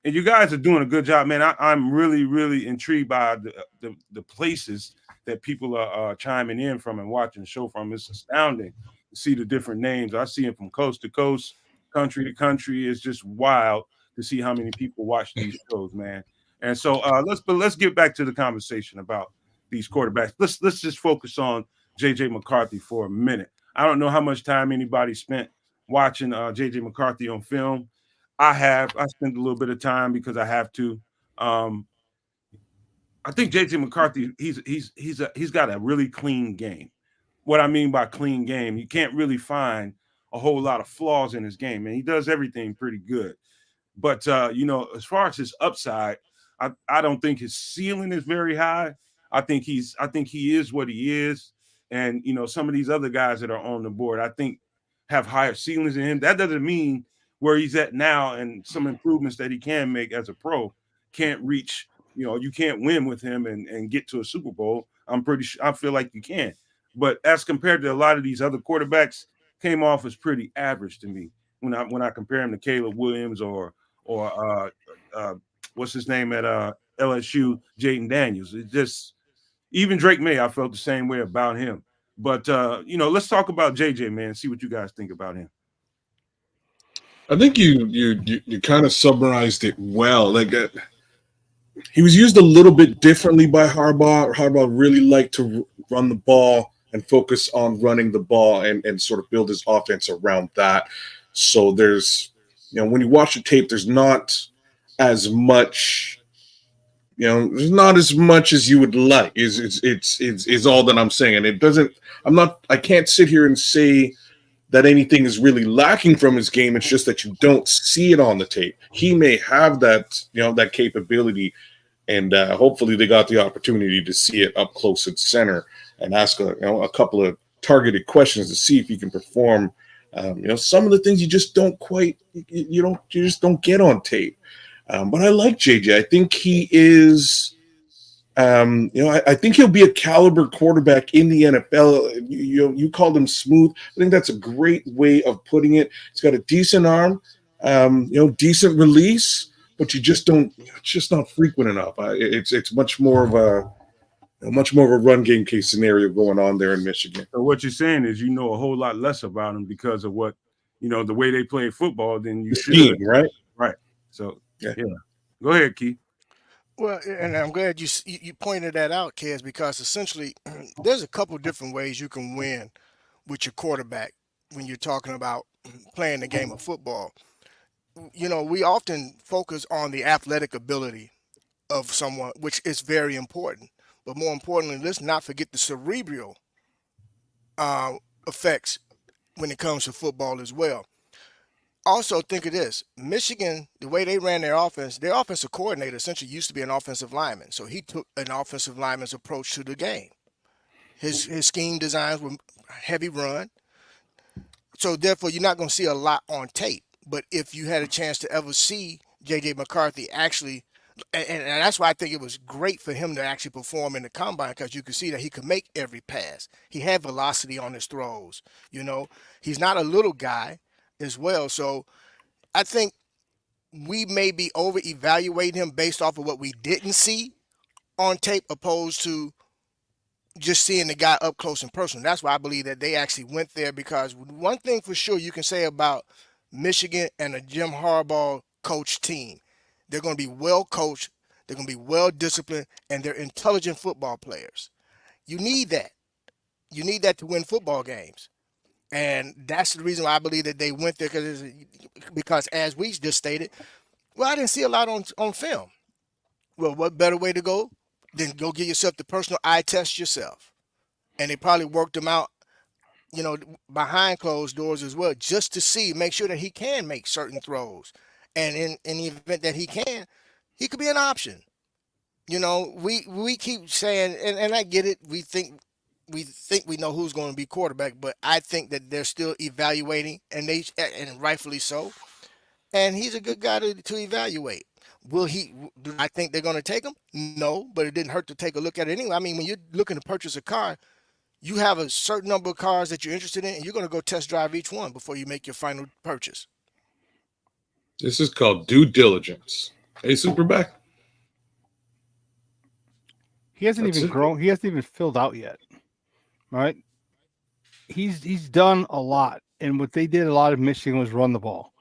you guys are doing a good job, man. I'm really, really intrigued by the places that people are chiming in from and watching the show from. It's astounding to see the different names. I see them from coast to coast, country to country. It's just wild to see how many people watch these shows, man. And so let's get back to the conversation about these quarterbacks. Let's just focus on JJ McCarthy for a minute. I don't know how much time anybody spent watching JJ McCarthy on film. I spent a little bit of time because I have to. I think JJ McCarthy, he's got a really clean game. What I mean by clean game, you can't really find a whole lot of flaws in his game, and he does everything pretty good. But as far as his upside, I don't think his ceiling is very high. I think he is what he is. And, some of these other guys that are on the board, I think have higher ceilings than him. That doesn't mean where he's at now and some improvements that he can make as a pro can't reach, you can't win with him and get to a Super Bowl. I feel like you can. But as compared to a lot of these other quarterbacks, came off as pretty average to me when I compare him to Caleb Williams or what's his name at LSU, Jaden Daniels. It just – even Drake May, I felt the same way about him. But, let's talk about JJ, man, see what you guys think about him. I think you kind of summarized it well. He was used a little bit differently by Harbaugh. Harbaugh really liked to run the ball and focus on running the ball and sort of build his offense around that. So there's, when you watch the tape, there's not as much – there's not as much as you would like. Is all that I'm saying. And it doesn't. I can't sit here and say that anything is really lacking from his game. It's just that you don't see it on the tape. He may have that, that capability, and hopefully they got the opportunity to see it up close and center and ask a couple of targeted questions to see if he can perform. Some of the things you just don't quite. You just don't get on tape. But I like JJ. I think he is, I think he'll be a caliber quarterback in the NFL. You called him smooth. I think that's a great way of putting it. He's got a decent arm, decent release, but you just don't. It's just not frequent enough. It's much more of a run game case scenario going on there in Michigan. So what you're saying is a whole lot less about him because of what the way they play football than you should, right? Right. So. Yeah. Go ahead, Keith. Well, and I'm glad you pointed that out, Kedz, because essentially there's a couple different ways you can win with your quarterback when you're talking about playing the game of football. We often focus on the athletic ability of someone, which is very important. But more importantly, let's not forget the cerebral effects when it comes to football as well. Also, think of this. Michigan, the way they ran their offensive coordinator essentially used to be an offensive lineman. So he took an offensive lineman's approach to the game. His scheme designs were heavy run. So, therefore, you're not going to see a lot on tape. But if you had a chance to ever see J.J. McCarthy actually And that's why I think it was great for him to actually perform in the combine, because you could see that he could make every pass. He had velocity on his throws. He's not a little guy as well. So I think we may be over evaluating him based off of what we didn't see on tape, opposed to just seeing the guy up close and personal. That's why I believe that they actually went there, because one thing for sure you can say about Michigan and a Jim Harbaugh coach team, they're going to be well coached, they're going to be well disciplined, and they're intelligent football players. You need that. You need that to win football games. And that's the reason why I believe that they went there, because as we just stated, well, I didn't see a lot on film. Well, what better way to go than go get yourself the personal eye test yourself? And they probably worked them out, behind closed doors as well, just to make sure that he can make certain throws. And in the event that he can, he could be an option. We keep saying, and I get it, we think we know who's going to be quarterback, but I think that they're still evaluating, and rightfully so. And he's a good guy to evaluate. Do I think they're going to take him? No, but it didn't hurt to take a look at it anyway. I mean, when you're looking to purchase a car, you have a certain number of cars that you're interested in, and you're going to go test drive each one before you make your final purchase. This is called due diligence. Hey, SuperBack. He hasn't even grown. He hasn't even filled out yet. Right? He's done a lot, and what they did a lot of Michigan was run the ball.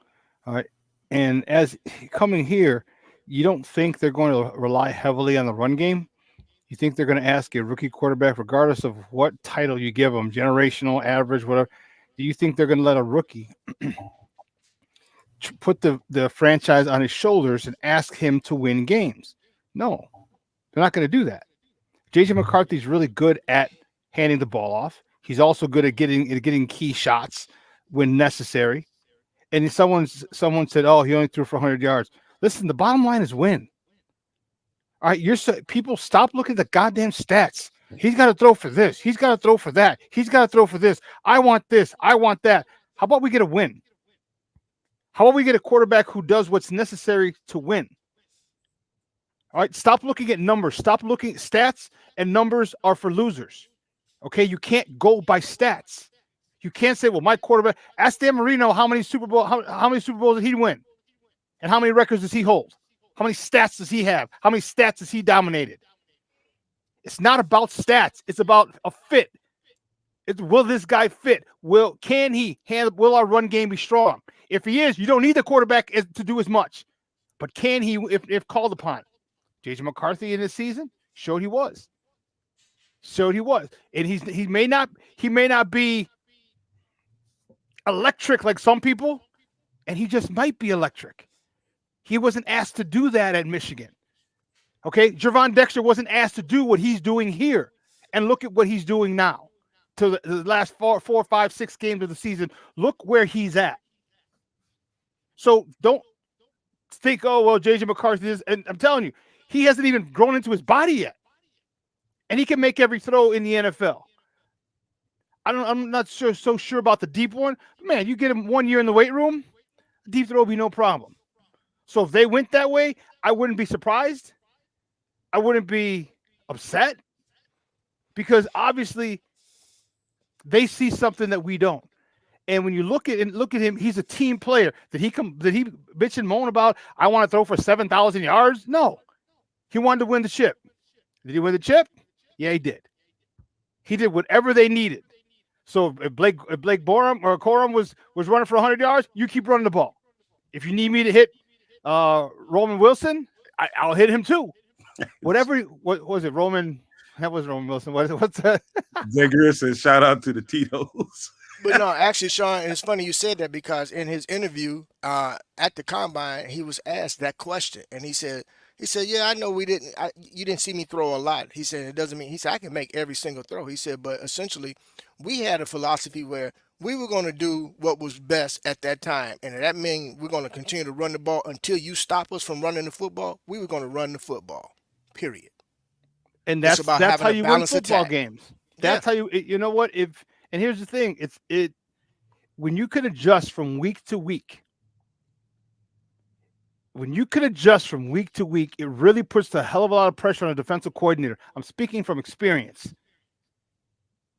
All right, and as coming here, you don't think they're going to rely heavily on the run game. You think they're going to ask a rookie quarterback, regardless of what title you give them, generational, average, whatever. Do you think they're going to let a rookie put the franchise on his shoulders and ask him to win games? No, they're not going to do that. JJ McCarthy's really good at handing the ball off. He's also good at getting key shots when necessary. And someone said, "Oh, he only threw for 100 yards." Listen, the bottom line is win. All right, people stop looking at the goddamn stats. He's got to throw for this. He's got to throw for that. He's got to throw for this. I want this. I want that. How about we get a win? How about we get a quarterback who does what's necessary to win? All right, stop looking at numbers. Stop looking at stats, and numbers are for losers. Okay, you can't go by stats. You can't say, "Well, my quarterback." Ask Dan Marino how many Super Bowls did he win, and how many records does he hold? How many stats does he have? How many stats has he dominated? It's not about stats. It's about a fit. Will this guy fit? Will our run game be strong? If he is, you don't need the quarterback to do as much. But can he, if called upon? JJ McCarthy in this season showed he was. And he may not be electric like some people, and he just might be electric. He wasn't asked to do that at Michigan. Okay, Gervon Dexter wasn't asked to do what he's doing here, and look at what he's doing now. To the last 4, 5, 6 games of the season, look where he's at. So don't think, "Oh, well, JJ McCarthy is," and I'm telling you, he hasn't even grown into his body yet, and he can make every throw in the NFL. I'm not so sure about the deep one. But man, you get him 1 year in the weight room, deep throw will be no problem. So if they went that way, I wouldn't be surprised. I wouldn't be upset, because obviously they see something that we don't. And when you look at him, he's a team player. Did he bitch and moan about, "I want to throw for 7,000 yards"? No. He wanted to win the chip. Did he win the chip? Yeah, he did. He did whatever they needed. So if Blake Corum was running for 100 yards, you keep running the ball. If you need me to hit Roman Wilson, I'll hit him too. Whatever. What was it, Roman? That was Roman Wilson. What's that? Zay Greer says, "Shout out to the Tito's." But no, actually, Shawn, it's funny you said that, because in his interview at the combine, he was asked that question, and he said, "Yeah, I know you didn't see me throw a lot." He said, "It doesn't mean," he said, "I can make every single throw." He said, "But essentially, we had a philosophy where we were going to do what was best at that time, and that means we're going to continue to run the ball until you stop us from running the football. We were going to run the football, period." And that's how you win football games. That's how you know what, and here's the thing, it's when you can adjust from week to week, when you can adjust from week to week, it really puts a hell of a lot of pressure on a defensive coordinator. I'm speaking from experience.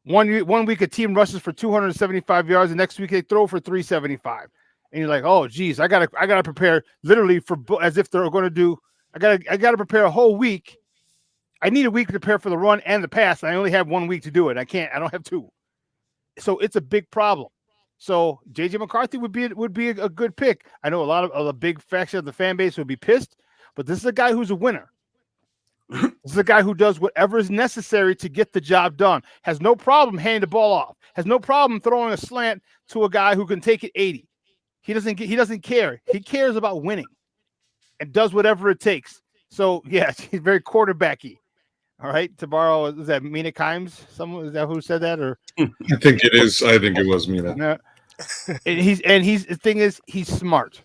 One week a team rushes for 275 yards, the next week they throw for 375. And you're like, oh geez, I gotta prepare literally for as if they're going to do. I gotta prepare a whole week. I need a week to prepare for the run and the pass. And I only have 1 week to do it. I don't have 2. So it's a big problem. So JJ McCarthy would be a good pick. I know a lot of the big faction of the fan base would be pissed, but this is a guy who's a winner. This is a guy who does whatever is necessary to get the job done. Has no problem handing the ball off. Has no problem throwing a slant to a guy who can take it 80. He doesn't care. He cares about winning and does whatever it takes. So yeah, he's very quarterbacky. All right, to borrow, is that Mina Kimes? Someone, is that who said that? Or I think it is. I think it was Mina. no. The thing is, he's smart.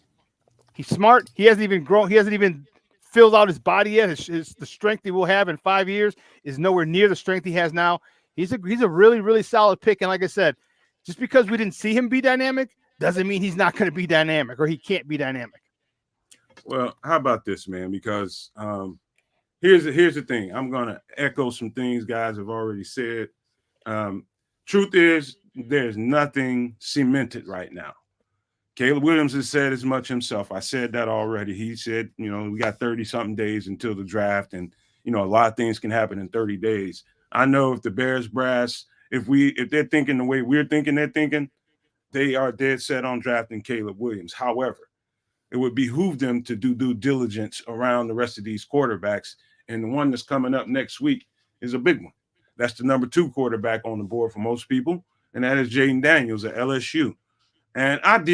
He's smart. He hasn't even grown. He hasn't even filled out his body yet. The strength he will have in 5 years is nowhere near the strength he has now. He's a really, really solid pick. And like I said, just because we didn't see him be dynamic doesn't mean he's not going to be dynamic or he can't be dynamic. Well, how about this, man? Because here's the thing. I'm going to echo some things guys have already said. Truth is, there's nothing cemented right now. Caleb Williams has said as much himself. I said that already. He said, we got 30-something days until the draft, and, a lot of things can happen in 30 days. I know if the Bears brass, if they're thinking the way we're thinking they're thinking, they are dead set on drafting Caleb Williams. However, it would behoove them to do due diligence around the rest of these quarterbacks. And the one that's coming up next week is a big one. That's the number 2 quarterback on the board for most people, and that is Jaden Daniels at LSU. And I'm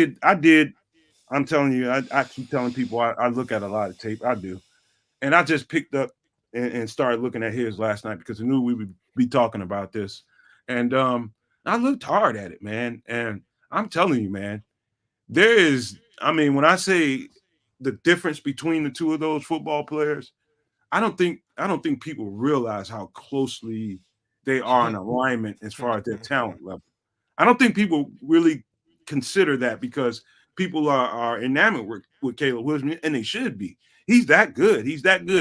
telling you, I keep telling people I look at a lot of tape. I do. And I just picked up and started looking at his last night because I knew we would be talking about this. And I looked hard at it, man. And I'm telling you, man, when I say the difference between the two of those football players, I don't think people realize how closely they are in alignment as far as their talent level. I don't think people really consider that because people are enamored with Caleb Williams, and they should be. He's that good.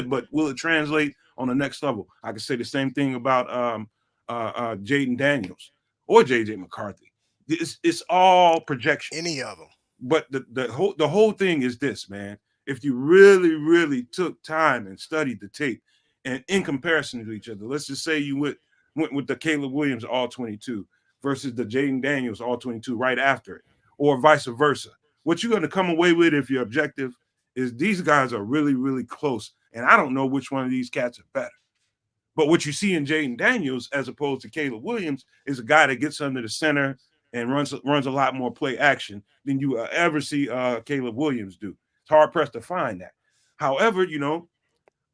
But will it translate on the next level? I could say the same thing about Jaden Daniels or JJ McCarthy. It's all projection. Any of them. But the whole thing is this, man. If you really, really took time and studied the tape, and in comparison to each other, let's just say you went with the Caleb Williams all 22 versus the Jaden Daniels all 22 right after it, or vice versa. What you're going to come away with if you're objective is these guys are really, really close, and I don't know which one of these cats are better. But what you see in Jaden Daniels as opposed to Caleb Williams is a guy that gets under the center and runs a lot more play action than you ever see Caleb Williams do. It's hard pressed to find that. However,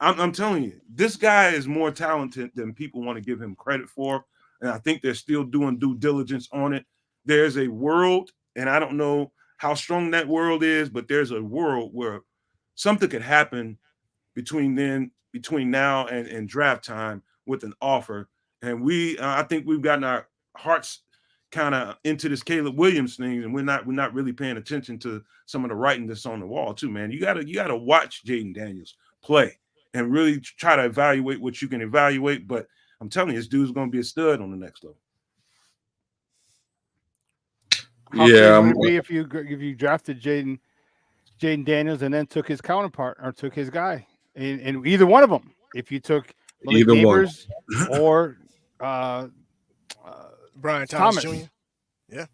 I'm telling you, this guy is more talented than people want to give him credit for, and I think they're still doing due diligence on it. There's a world, and I don't know how strong that world is, but there's a world where something could happen between now and draft time with an offer, and I think we've gotten our hearts kind of into this Caleb Williams thing, and we're not really paying attention to some of the writing that's on the wall too, man. You gotta watch Jaden Daniels play and really try to evaluate what you can evaluate. But I'm telling you, this dude's gonna be a stud on the next level. How cool would it be if you drafted Jaden Daniels and then took his counterpart or took his guy, and either one of them, if you took maliknabors or Brian Thomas Jr. Yeah.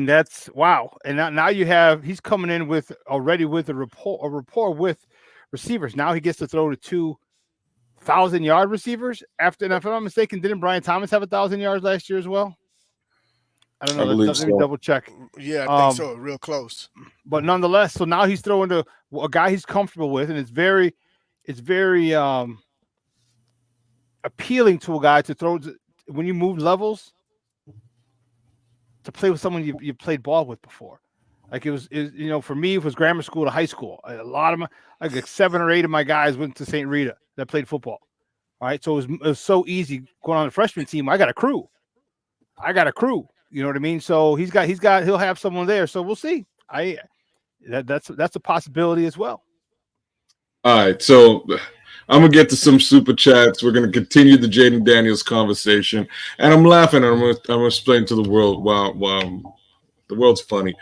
That's wow. And now he's coming in already with a rapport with receivers. Now he gets to throw to 2,000-yard receivers after, and if I'm not mistaken, didn't Brian Thomas have 1,000 yards last year as well? I don't know. Let me double check. Yeah, I think so. Real close. But nonetheless, so now he's throwing to a guy he's comfortable with, and it's very appealing to a guy to throw when you move levels, to play with someone you played ball with before. Like it was for me, it was grammar school to high school. A lot of like 7 or 8 of my guys went to St. Rita that played football. All right, so it was so easy going on the freshman team. I got a crew. You know what I mean? So he'll have someone there. So we'll see. That's a possibility as well. All right, so I'm gonna get to some super chats. We're gonna continue the Jaden Daniels conversation, and I'm laughing. And I'm gonna explain to the world. Wow, the world's funny.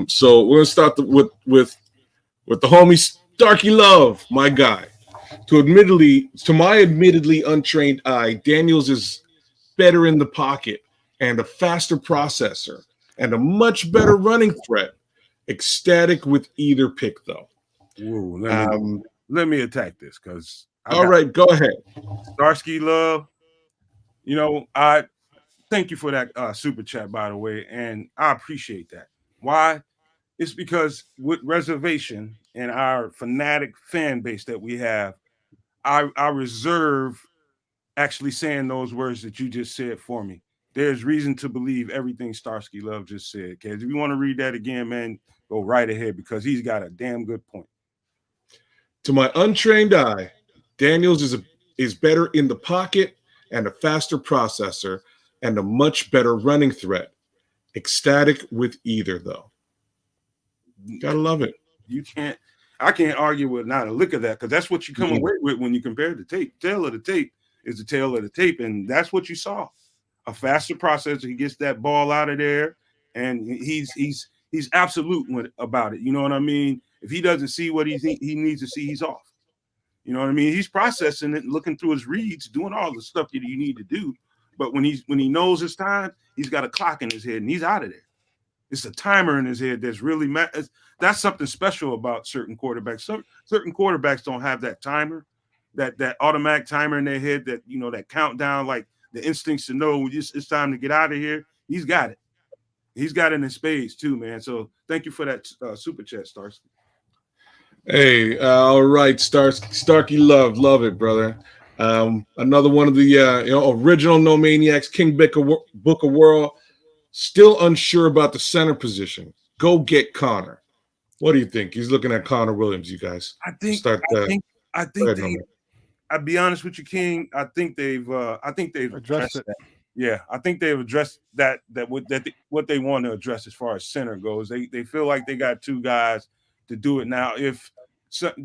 So we're gonna start with the homie Starkey Love, my guy. To my admittedly untrained eye, Daniels is better in the pocket and a faster processor and a much better running threat. Ecstatic with either pick, though. Whoa, let me attack this because all right, go ahead. Starsky Love. I thank you for that super chat, by the way, and I appreciate that. Why? It's because with reservation and our fanatic fan base that we have, I reserve actually saying those words that you just said for me. There's reason to believe everything Starsky Love just said. Okay, if you want to read that again, man, go right ahead because he's got a damn good point. To my untrained eye, Daniels is better in the pocket and a faster processor and a much better running threat. Ecstatic with either, though. Gotta love it. I can't argue with not a lick of that because that's what you come away with when you compare the tape. Tail of the tape is the tail of the tape, and that's what you saw. A faster processor. He gets that ball out of there, and he's absolute about it. You know what I mean? If he doesn't see what he needs to see, he's off. You know what I mean? He's processing it, looking through his reads, doing all the stuff that you need to do. But when he knows his time, he's got a clock in his head, and he's out of there. It's a timer in his head that's really that's something special about certain quarterbacks. Certain quarterbacks don't have that timer, that automatic timer in their head, that that countdown, like the instincts to know it's time to get out of here. He's got it. He's got it in spades too, man. So thank you for that super chat, Stars. Hey, all right, Starkey love it, brother. Another one of the original No Maniacs, King Book of World. Still unsure about the center position. Go get Connor. What do you think? He's looking at Connor Williams. You guys, I think I'll be honest with you, King. I think they've addressed that. Yeah, I think they've addressed what they want to address as far as center goes. They feel like they got two guys to do it now. If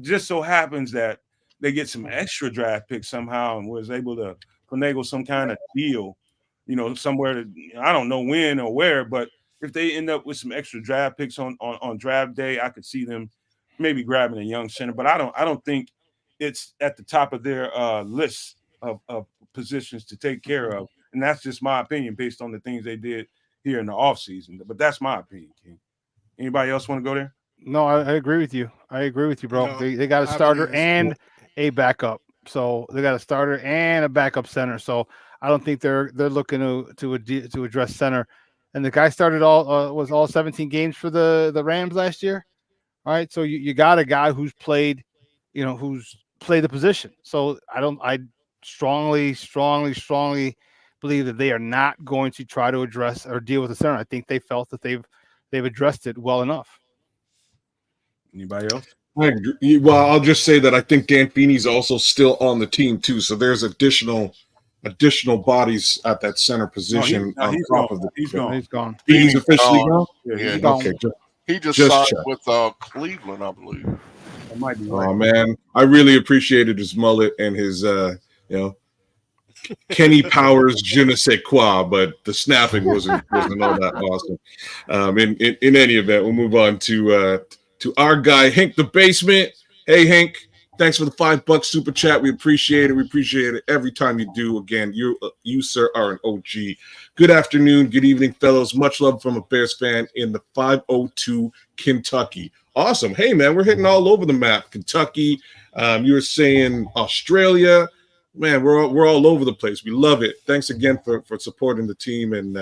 just so happens that they get some extra draft picks somehow and was able to finagle some kind of deal, somewhere I don't know when or where, but if they end up with some extra draft picks on draft day, I could see them maybe grabbing a young center. But I don't think it's at the top of their list of positions to take care of. And that's just my opinion based on the things they did here in the offseason. But that's my opinion, King. Anybody else want to go there? No, I agree with you. Bro. They got a starter and a backup. So they got a starter and a backup center. So I don't think they're looking to address center. And the guy started all 17 games for the Rams last year. All right. So you got a guy who's played the position. So I strongly believe that they are not going to try to address or deal with the center. I think they felt that they've addressed it well enough. Anybody else? Well, I'll just say that I think Dan Feeney's also still on the team too. So there's additional bodies at that center position. He's gone. Feeney's officially gone? Yeah, he's gone. Okay. He just signed with Cleveland, I believe. That might be right. Oh man, I really appreciated his mullet and his Kenny Powers je ne sais quoi, but the snapping wasn't all that awesome. In any event, we'll move on to our guy Hank the Basement. Hey Hank, thanks for the $5 super chat. We appreciate it. We appreciate it every time you do. Again, you sir are an OG. Good afternoon, good evening, fellows. Much love from a Bears fan in the 502 Kentucky. Awesome. Hey man, we're hitting all over the map. Kentucky. You were saying Australia. Man, we're all over the place. We love it. Thanks again for supporting the team, and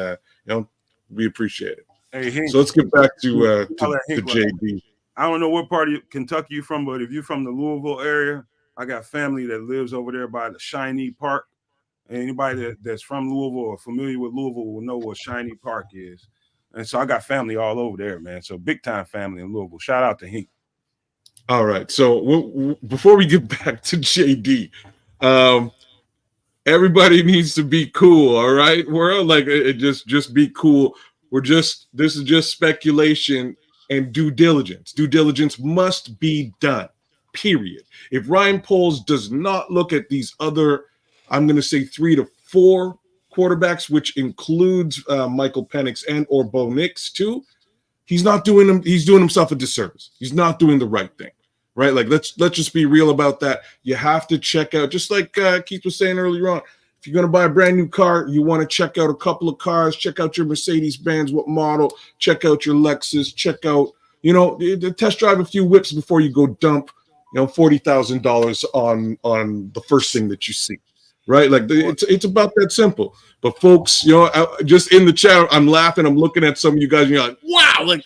we appreciate it. Hey, Hank, so let's get back to JD. I don't know what part of Kentucky you're from, but if you're from the Louisville area, I got family that lives over there by the Shiny Park. And anybody that's from Louisville or familiar with Louisville will know what Shiny Park is. And so I got family all over there, man. So big time family in Louisville. Shout out to Hank. All right. So before we get back to JD, everybody needs to be cool. All right. We're like, just be cool. This is just speculation. and due diligence. Due diligence must be done, period. If Ryan Poles does not look at these other, I'm going to say 3 to 4 quarterbacks, which includes Michael Penix and or Bo Nix too, he's doing himself a disservice. He's not doing the right thing, right? Like let's just be real about that. You have to check out, just like Keith was saying earlier on, if you're going to buy a brand new car, you want to check out a couple of cars, check out your Mercedes-Benz, what model, check out your Lexus, check out, test drive a few whips before you go dump, $40,000 on the first thing that you see. Right, like it's about that simple. But folks, just in the chat, I'm laughing. I'm looking at some of you guys, and you're like, "Wow, like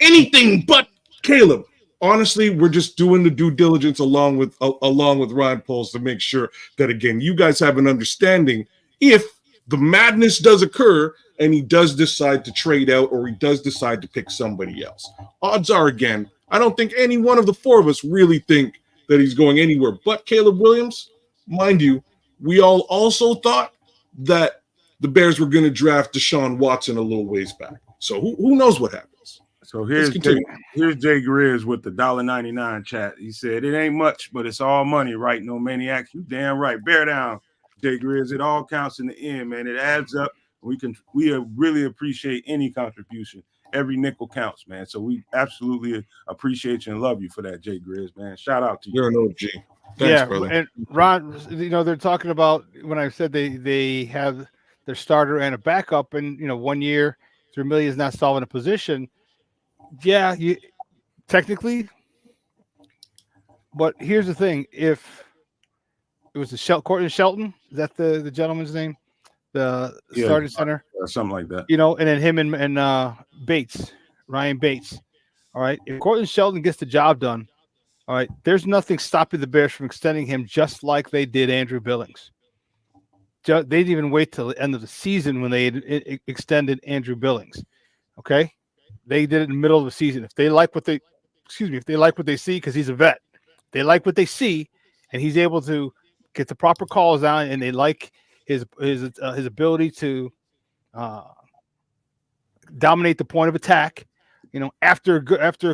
anything but Caleb." Honestly, we're just doing the due diligence along with Ryan Poles to make sure that again, you guys have an understanding if the madness does occur and he does decide to trade out or he does decide to pick somebody else. Odds are, again, I don't think any one of the 4 of us really think that he's going anywhere but Caleb Williams. Mind you, we all also thought that the Bears were going to draft Deshaun Watson a little ways back. So who knows what happens? So here's Jay Grizz with the $1.99 chat. He said, "It ain't much, but it's all money, right? No maniacs. You damn right. Bear down, Jay Grizz. It all counts in the end, man. It adds up. We really appreciate any contribution. Every nickel counts, man. So we absolutely appreciate you and love you for that, Jay Grizz, man. Shout out to you. You're an OG. Thanks, brother. And Ron, they're talking about when I said they have their starter and a backup, and 1 year, $3 million is not solving a position. Yeah, technically, but here's the thing: if it was Courtland Shelton, is that the gentleman's name, the starting center, something like that, and then him and Bates, Ryan Bates. All right, if Courtland Shelton gets the job done. All right, there's nothing stopping the Bears from extending him just like they did Andrew Billings. They didn't even wait till the end of the season when they extended Andrew Billings. Okay, they did it in the middle of the season. If they like what they see, because he's a vet, they like what they see, and he's able to get the proper calls down, and they like his ability to dominate the point of attack. After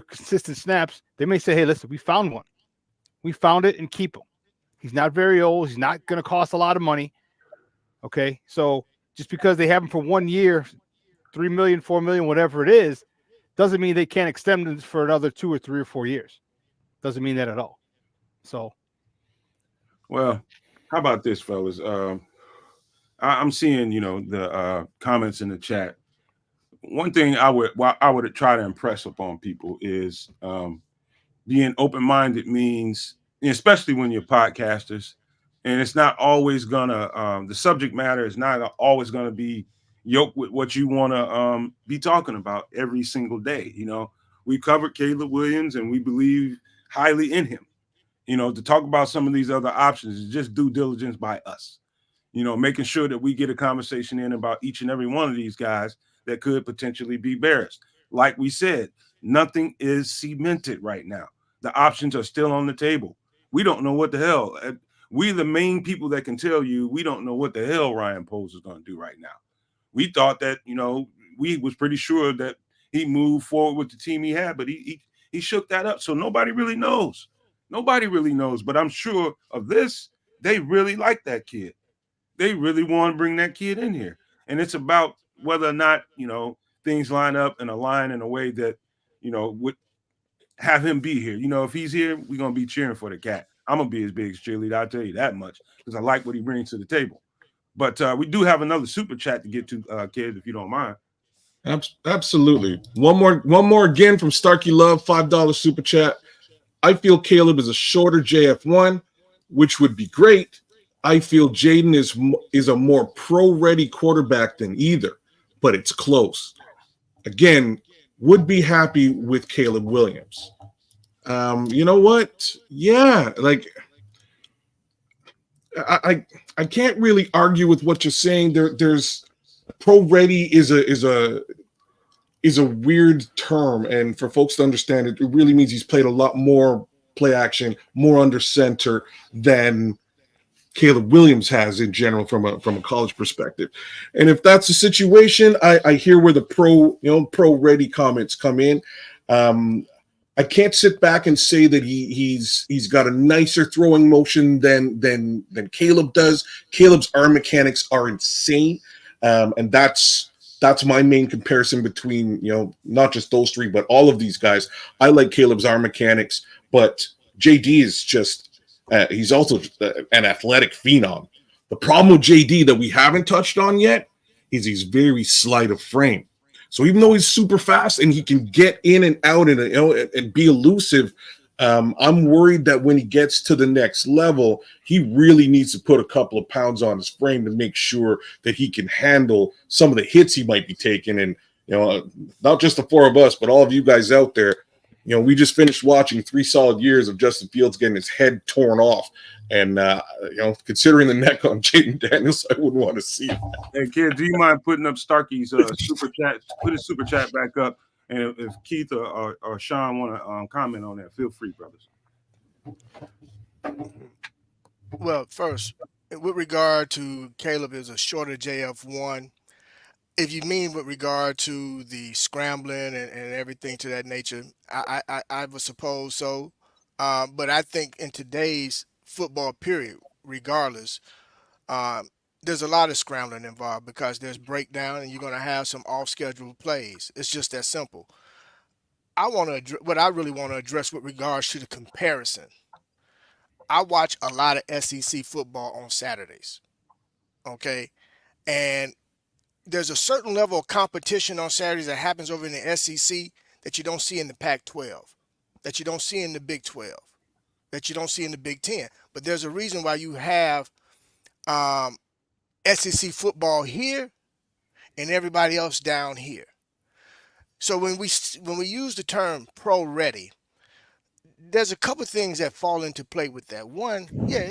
consistent snaps, they may say, "Hey, listen, we found one. We found it and keep him. He's not very old. He's not going to cost a lot of money." Okay, so just because they have him for 1 year, $3 million, $4 million, whatever it is, doesn't mean they can't extend him for another 2 or 3 or 4 years. Doesn't mean that at all. So, well, how about this, fellas? I'm seeing, the comments in the chat. One thing I would try to impress upon people is being open-minded means, especially when you're podcasters, and it's not always gonna the subject matter is not always gonna be yoked with what you want to be talking about every single day. We covered Caleb Williams and we believe highly in him. To talk about some of these other options is just due diligence by us. Making sure that we get a conversation in about each and every one of these guys that could potentially be Bears. Like we said, nothing is cemented right now. The options are still on the table. We don't know what the hell. We're the main people that can tell you we don't know what the hell Ryan Poles is going to do right now. We thought that, we was pretty sure that he moved forward with the team he had, but he shook that up. So nobody really knows. Nobody really knows. But I'm sure of this, they really like that kid. They really want to bring that kid in here. And it's about whether or not, things line up and align in a way that, would have him be here. If he's here, we're going to be cheering for the cat. I'm going to be his biggest cheerleader. I'll tell you that much because I like what he brings to the table. But we do have another super chat to get to, kids, if you don't mind. Absolutely. One more again from Starkey Love, $5 super chat. I feel Caleb is a shorter JF1, which would be great. I feel Jaden is a more pro-ready quarterback than either, but it's close. Again, would be happy with Caleb Williams. You know what? Yeah, like I can't really argue with what you're saying. There's pro-ready is a weird term, and for folks to understand it, it really means he's played a lot more play action, more under center than Caleb Williams has in general from a college perspective. And if that's the situation, I hear where the pro ready comments come in. I can't sit back and say that he's got a nicer throwing motion than Caleb does. Caleb's arm mechanics are insane, and that's my main comparison between not just those three, but all of these guys. I like Caleb's arm mechanics, but JD is just he's also an athletic phenom. The problem with JD that we haven't touched on yet is he's very slight of frame. So even though he's super fast and he can get in and out and be elusive, I'm worried that when he gets to the next level, he really needs to put a couple of pounds on his frame to make sure that he can handle some of the hits he might be taking. And not just the four of us, but all of you guys out there. We just finished watching 3 solid years of Justin Fields getting his head torn off. And, considering the neck on Jaden Daniels, I wouldn't want to see it. Hey, kid, do you mind putting up Starkey's super chat? Put his super chat back up. And if Keith or Shawn want to comment on that, feel free, brothers. Well, first, with regard to Caleb is a shorter JF1. If you mean with regard to the scrambling and everything to that nature, I would suppose so. But I think in today's football period, regardless, there's a lot of scrambling involved because there's breakdown and you're going to have some off-schedule plays. It's just that simple. What I really want to address with regards to the comparison, I watch a lot of SEC football on Saturdays, okay? And there's a certain level of competition on Saturdays that happens over in the SEC that you don't see in the Pac-12, that you don't see in the Big 12, that you don't see in the Big 10. But there's a reason why you have SEC football here and everybody else down here. So when we use the term pro ready, there's a couple things that fall into play with that. One,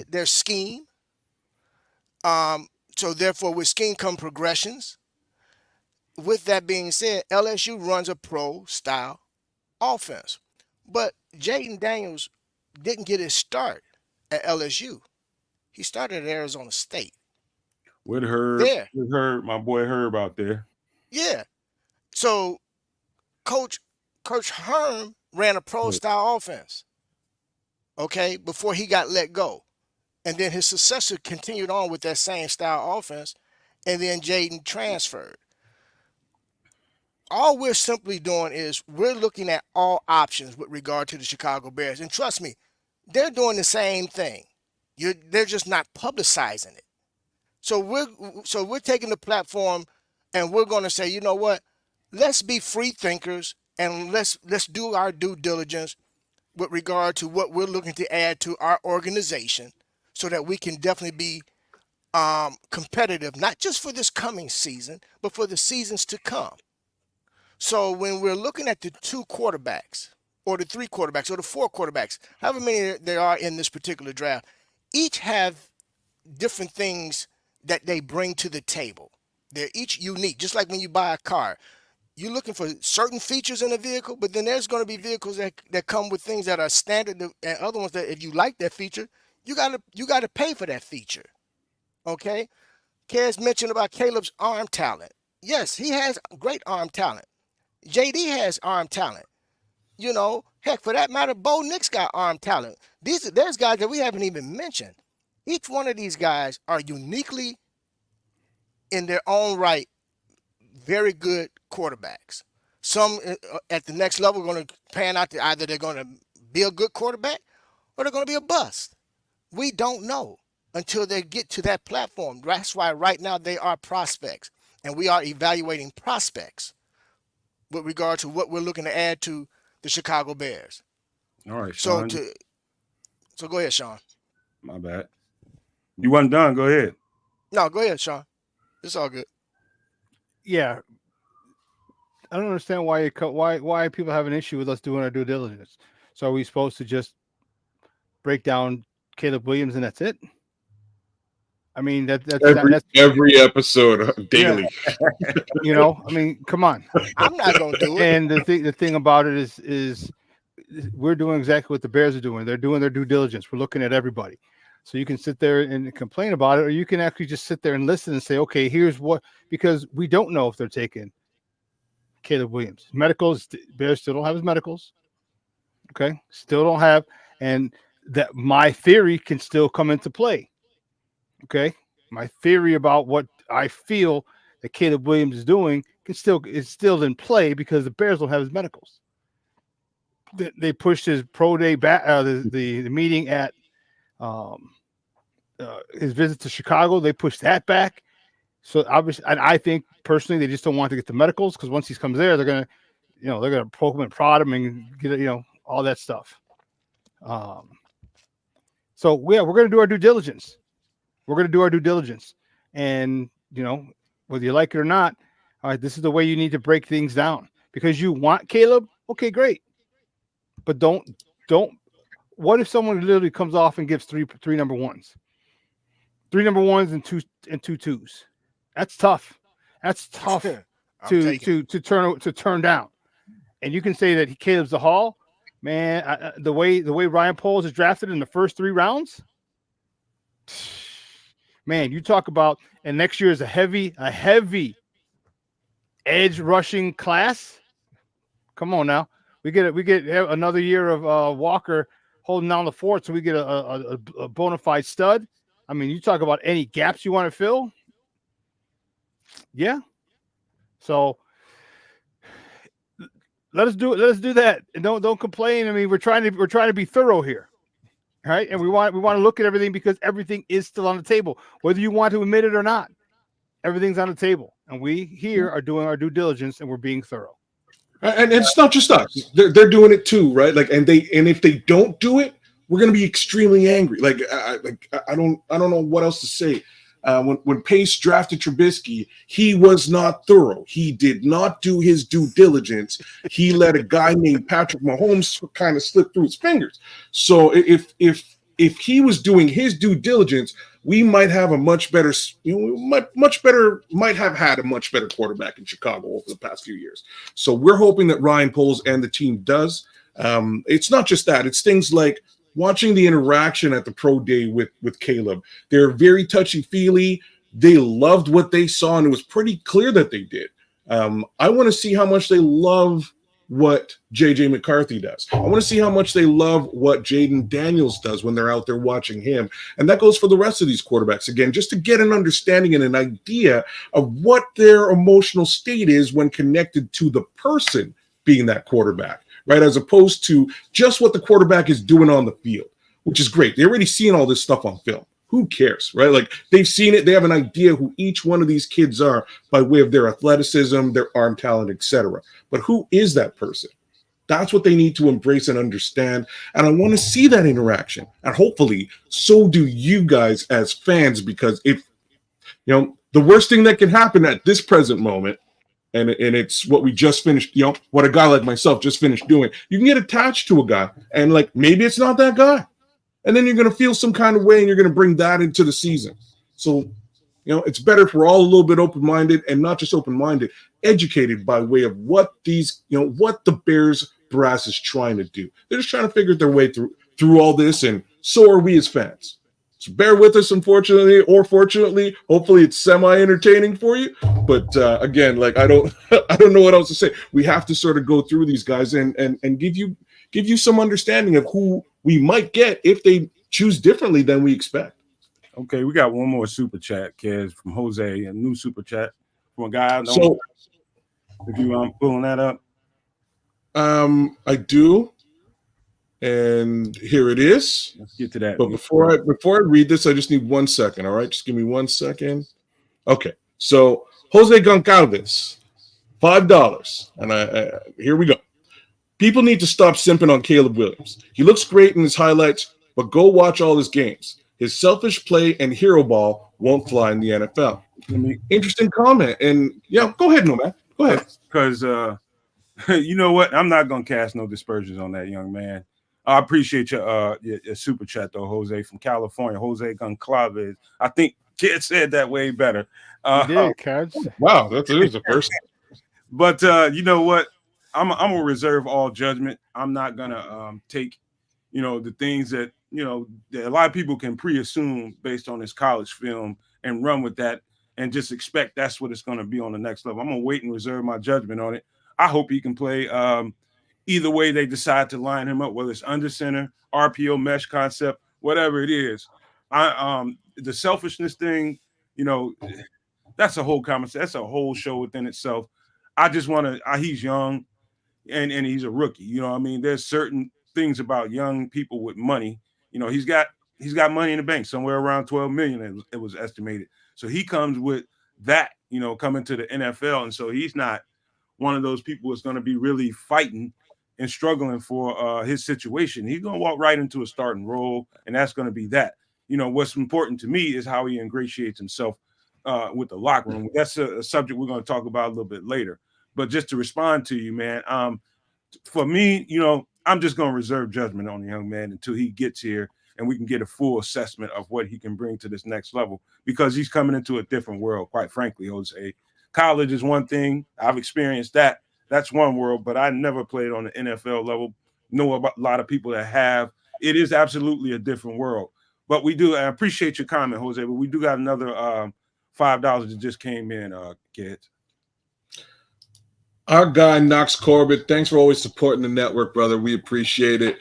there's scheme. So therefore with scheme come progressions. With that being said, LSU runs a pro-style offense. But Jaden Daniels didn't get his start at LSU. He started at Arizona State. With my boy Herb out there. Yeah. So Coach Herm ran a pro-style offense, okay, before he got let go. And then his successor continued on with that same style offense, and then Jaden transferred. All we're simply doing is we're looking at all options with regard to the Chicago Bears. And trust me, they're doing the same thing. They're just not publicizing it. So we're taking the platform and we're going to say, you know what? Let's be free thinkers and let's do our due diligence with regard to what we're looking to add to our organization so that we can definitely be competitive, not just for this coming season, but for the seasons to come. So when we're looking at the 2 quarterbacks or the 3 quarterbacks or the 4 quarterbacks, however many there are in this particular draft, each have different things that they bring to the table. They're each unique, just like when you buy a car. You're looking for certain features in a vehicle, but then there's going to be vehicles that come with things that are standard and other ones that if you like that feature, you gotta pay for that feature. Okay? Kedz mentioned about Caleb's arm talent. Yes, he has great arm talent. JD has arm talent. Heck, for that matter, Bo Nix got arm talent. There's guys that we haven't even mentioned. Each one of these guys are uniquely, in their own right, very good quarterbacks. Some at the next level are going to pan out to either they're going to be a good quarterback or they're going to be a bust. We don't know until they get to that platform. That's why right now they are prospects, and we are evaluating prospects with regard to what we're looking to add to the Chicago Bears. All right, Shawn. So go ahead, Shawn. My bad. You wasn't done. Go ahead. No, go ahead, Shawn. It's all good. Yeah. I don't understand why people have an issue with us doing our due diligence. So are we supposed to just break down Caleb Williams and that's it? I mean, that's every episode daily. Yeah. I mean, come on. I'm not going to do it. And the thing about it is we're doing exactly what the Bears are doing. They're doing their due diligence. We're looking at everybody. So you can sit there and complain about it, or you can actually just sit there and listen and say, okay, here's what, because we don't know if they're taking Caleb Williams. Medicals, Bears still don't have his medicals. Okay, still don't have, and that my theory can still come into play. Okay, my theory about what I feel that Caleb Williams is doing is still in play because the Bears don't have his medicals. They pushed his pro day back, the meeting at his visit to Chicago. They pushed that back. So obviously, and I think personally, they just don't want to get the medicals because once he comes there, they're gonna poke him and prod him and get all that stuff. So we're gonna do our due diligence. And whether you like it or not, all right, this is the way you need to break things down because you want Caleb. Okay, great. But don't. What if someone literally comes off and gives three number ones? 3 number ones and two twos. That's tough. That's tough to turn down. And you can say that Caleb's the Hall, man. The way Ryanpoles is drafted in the first 3 rounds, man. You talk about, and next year is a heavy edge rushing class. Come on now. We get another year of Walker holding down the fort, so we get a bona fide stud. I mean, you talk about any gaps you want to fill. Yeah. So let us do it. Let us do that, and don't complain. I mean, we're trying to be thorough here, all right? And we want to look at everything because everything is still on the table, whether you want to admit it or not. Everything's on the table, and we here are doing our due diligence, and we're being thorough. And it's not just us; they're doing it too, right? Like, and if they don't do it, we're going to be extremely angry. Like, I don't know what else to say. When Pace drafted Trubisky, he was not thorough. He did not do his due diligence. He let a guy named Patrick Mahomes kind of slip through his fingers. So if he was doing his due diligence, we might have a much better, might have had a much better quarterback in Chicago over the past few years. So we're hoping that Ryanpoles and the team does. It's not just that; it's things like watching the interaction at the pro day with Caleb. They're very touchy-feely. They loved what they saw, and it was pretty clear that they did. I want to see how much they love what J.J. McCarthy does. I want to see how much they love what Jaden Daniels does when they're out there watching him. And that goes for the rest of these quarterbacks, again, just to get an understanding and an idea of what their emotional state is when connected to the person being that quarterback, right? As opposed to just what the quarterback is doing on the field, which is great. They're already seeing all this stuff on film. Who cares, right? Like, they've seen it. They have an idea who each one of these kids are by way of their athleticism, their arm talent, etc. But who is that person? That's what they need to embrace and understand. And I want to see that interaction. And hopefully so do you guys as fans, because if, the worst thing that can happen at this present moment, and it's what we just finished, what a guy like myself just finished doing, you can get attached to a guy and like, maybe it's not that guy. And then you're going to feel some kind of way and you're going to bring that into the season. So, it's better if we're all a little bit open-minded, and not just open-minded, educated by way of what these, what the Bears brass is trying to do. They're just trying to figure their way through all this, and so are we as fans. So bear with us, unfortunately, or fortunately. Hopefully it's semi-entertaining for you. But again, like, I don't know what else to say. We have to sort of go through these guys and give you some understanding of who we might get if they choose differently than we expect. Okay, we got one more super chat, Kez, from Jose, a new super chat from a guy. So, if you pulling that up, I do, and here it is. Let's get to that. But before I read this, I just need 1 second. All right, just give me 1 second. Okay, so Jose Goncalves, $5, and here we go. People need to stop simping on Caleb Williams. He looks great in his highlights, but go watch all his games. His selfish play and hero ball won't fly in the NFL. Interesting comment. And go ahead, Nomad. Go ahead. Because you know what? I'm not going to cast no dispersions on that young man. I appreciate your super chat, though, Jose from California. Jose Goncalves. I think Kid said that way better. You did, Kedz. Wow, that is the first. But you know what? I'm gonna reserve all judgment. I'm not gonna take, the things that a lot of people can pre-assume based on his college film and run with that and just expect that's what it's going to be on the next level. I'm going to wait and reserve my judgment on it. I hope he can play either way they decide to line him up, whether it's under center, RPO mesh concept, whatever it is. The selfishness thing, that's a whole conversation. That's a whole show within itself. I just want to. He's young, and he's a rookie. You know what I mean? There's certain things about young people with money. He's got money in the bank, somewhere around $12 million. It was estimated. So he comes with that, coming to the NFL, and so he's not one of those people that's going to be really fighting and struggling for his situation. He's going to walk right into a starting role, and that's going to be that. What's important to me is how he ingratiates himself with the locker room. That's a subject we're going to talk about a little bit later. But just to respond to you, man, for me, I'm just going to reserve judgment on the young man until he gets here and we can get a full assessment of what he can bring to this next level, because he's coming into a different world, quite frankly, Jose. College is one thing. I've experienced that. That's one world, but I never played on the NFL level. Know about a lot of people that have. It is absolutely a different world. But I appreciate your comment, Jose, but we do got another $5 that just came in, Kedz. Our guy, Knox Corbett, thanks for always supporting the network, brother. We appreciate it.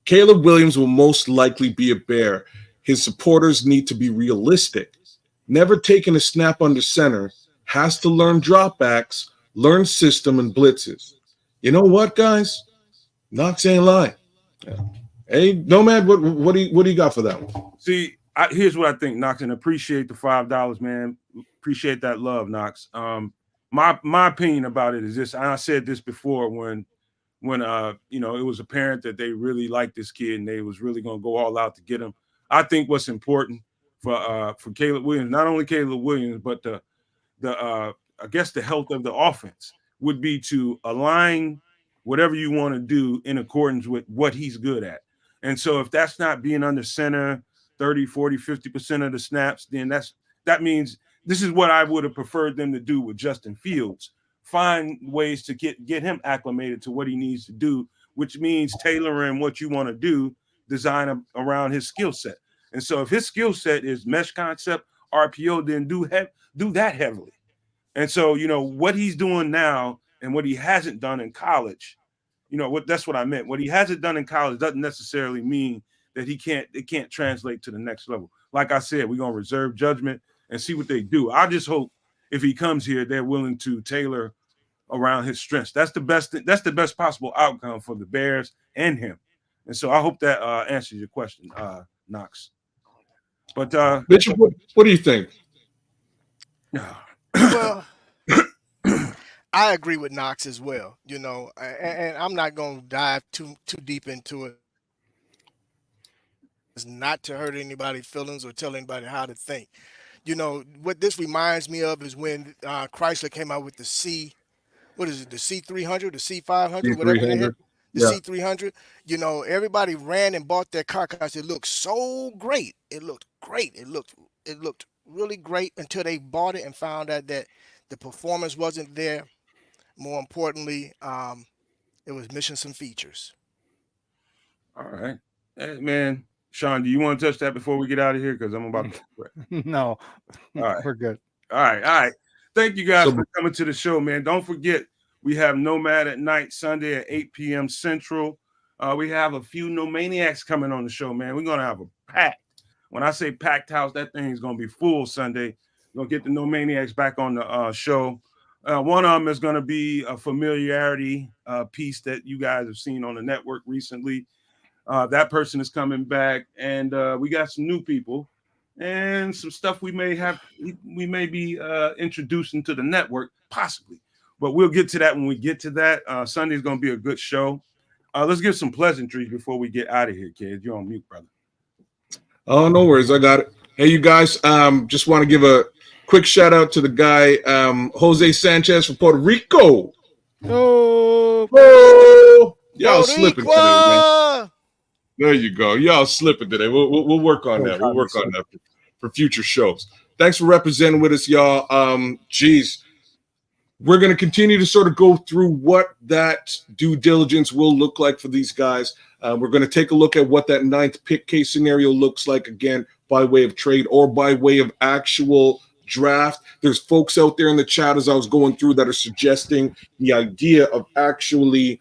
Caleb Williams will most likely be a Bear. His supporters need to be realistic. Never taking a snap under center, has to learn dropbacks, learn system and blitzes. You know what, guys? Knox ain't lying. Hey, Nomad, what do you got for that one? See, here's what I think, Knox, and appreciate the $5, man. Appreciate that love, Knox. My opinion about it is this. And I said this before when it was apparent that they really liked this kid and they was really going to go all out to get him. I think what's important for Caleb Williams, not only Caleb Williams, but I guess the health of the offense would be to align whatever you want to do in accordance with what he's good at. And so if that's not being under center 30, 40, 50% of the snaps, then that means this is what I would have preferred them to do with Justin Fields. Find ways to get him acclimated to what he needs to do, which means tailoring what you want to do, design around his skill set. And so if his skill set is mesh concept, RPO, then do that heavily. And so, what he's doing now and what he hasn't done in college, that's what I meant. What he hasn't done in college doesn't necessarily mean that it can't translate to the next level. Like I said, we're going to reserve judgment and see what they do. I just hope if he comes here, they're willing to tailor around his strengths. That's the best possible outcome for the Bears and him. And so I hope that answers your question, Knox. But Mitchell, what do you think? Well, I agree with Knox as well, and I'm not going to dive too deep into it. It's not to hurt anybody's feelings or tell anybody how to think. What this reminds me of is when Chrysler came out with the C, what is it, the C300, the C500, whatever they had, the C300. Everybody ran and bought that car because it looked so great. It looked great. It looked really great until they bought it and found out that the performance wasn't there. More importantly, it was missing some features. All right. Hey, man, Shawn, do you want to touch that before we get out of here? Because I'm about to. No. All right. We're good. All right. Thank you guys for coming to the show, man. Don't forget, we have Nomad at Night Sunday at 8 p.m. Central. We have a few Nomaniacs coming on the show, man. We're going to have a packed. When I say packed house, that thing is going to be full Sunday. We're going to get the Nomaniacs back on the show. One of them is going to be a familiarity piece that you guys have seen on the network recently. That person is coming back, and we got some new people and some stuff we may be introducing to the network, possibly. But we'll get to that when we get to that. Sunday is going to be a good show. Let's give some pleasantries before we get out of here, kids. You're on mute, brother. Oh, no worries. I got it. Hey, you guys, just want to give a quick shout out to the guy, Jose Sanchez from Puerto Rico. Oh, y'all slipping today, man. There you go. Y'all slipping today. We'll work on that. We'll work on that for future shows. Thanks for representing with us, y'all. We're going to continue to sort of go through what that due diligence will look like for these guys. We're going to take a look at what that 9th pick case scenario looks like, again, by way of trade or by way of actual draft. There's folks out there in the chat as I was going through that are suggesting the idea of actually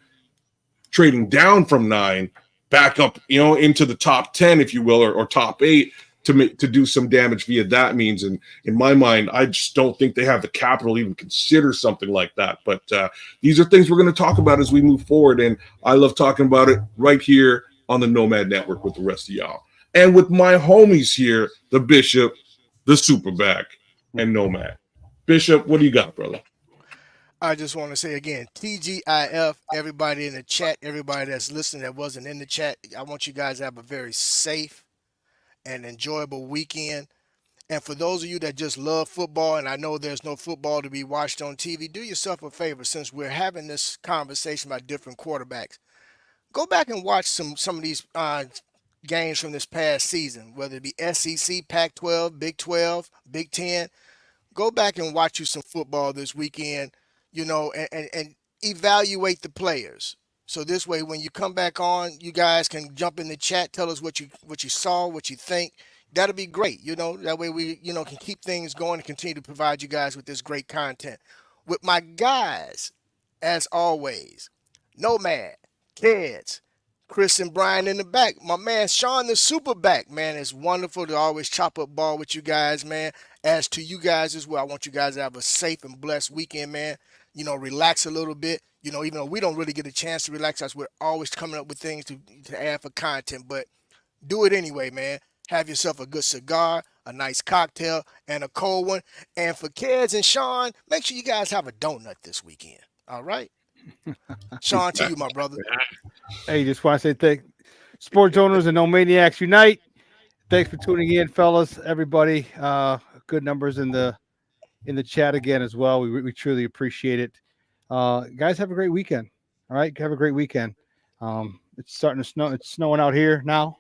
trading down from 9 back up, into the top 10, if you will, or top 8 to do some damage via that means. And in my mind, I just don't think they have the capital to even consider something like that. But these are things we're going to talk about as we move forward. And I love talking about it right here on the Nomad Network with the rest of y'all. And with my homies here, the Bishop, the SuperBack, and Nomad. Bishop, what do you got, brother? I just want to say again, TGIF, everybody in the chat, everybody that's listening that wasn't in the chat, I want you guys to have a very safe and enjoyable weekend. And for those of you that just love football, and I know there's no football to be watched on TV, do yourself a favor. Since we're having this conversation about different quarterbacks, go back and watch some of these games from this past season, whether it be SEC, Pac-12, Big 12, Big 10. Go back and watch you some football this weekend, and evaluate the players. So this way, when you come back on, you guys can jump in the chat, tell us what you saw, what you think. That'll be great. That way we, can keep things going and continue to provide you guys with this great content. With my guys, as always, Nomad, Kedz, Chris and Brian in the back. My man, Shawn the SuperBack, man. It's wonderful to always chop up ball with you guys, man. As to you guys as well, I want you guys to have a safe and blessed weekend, man. Relax a little bit. Even though we don't really get a chance to relax, we're always coming up with things to add for content. But do it anyway, man. Have yourself a good cigar, a nice cocktail, and a cold one. And for Kedz and Shawn, make sure you guys have a donut this weekend. All right? Shawn, to you, my brother. Hey, just want to say thank sports owners and No Maniacs Unite. Thanks for tuning in, fellas. Everybody, good numbers in the chat again as well. We truly appreciate it. Guys, have a great weekend. All right, have a great weekend. It's starting to snow. It's snowing out here now.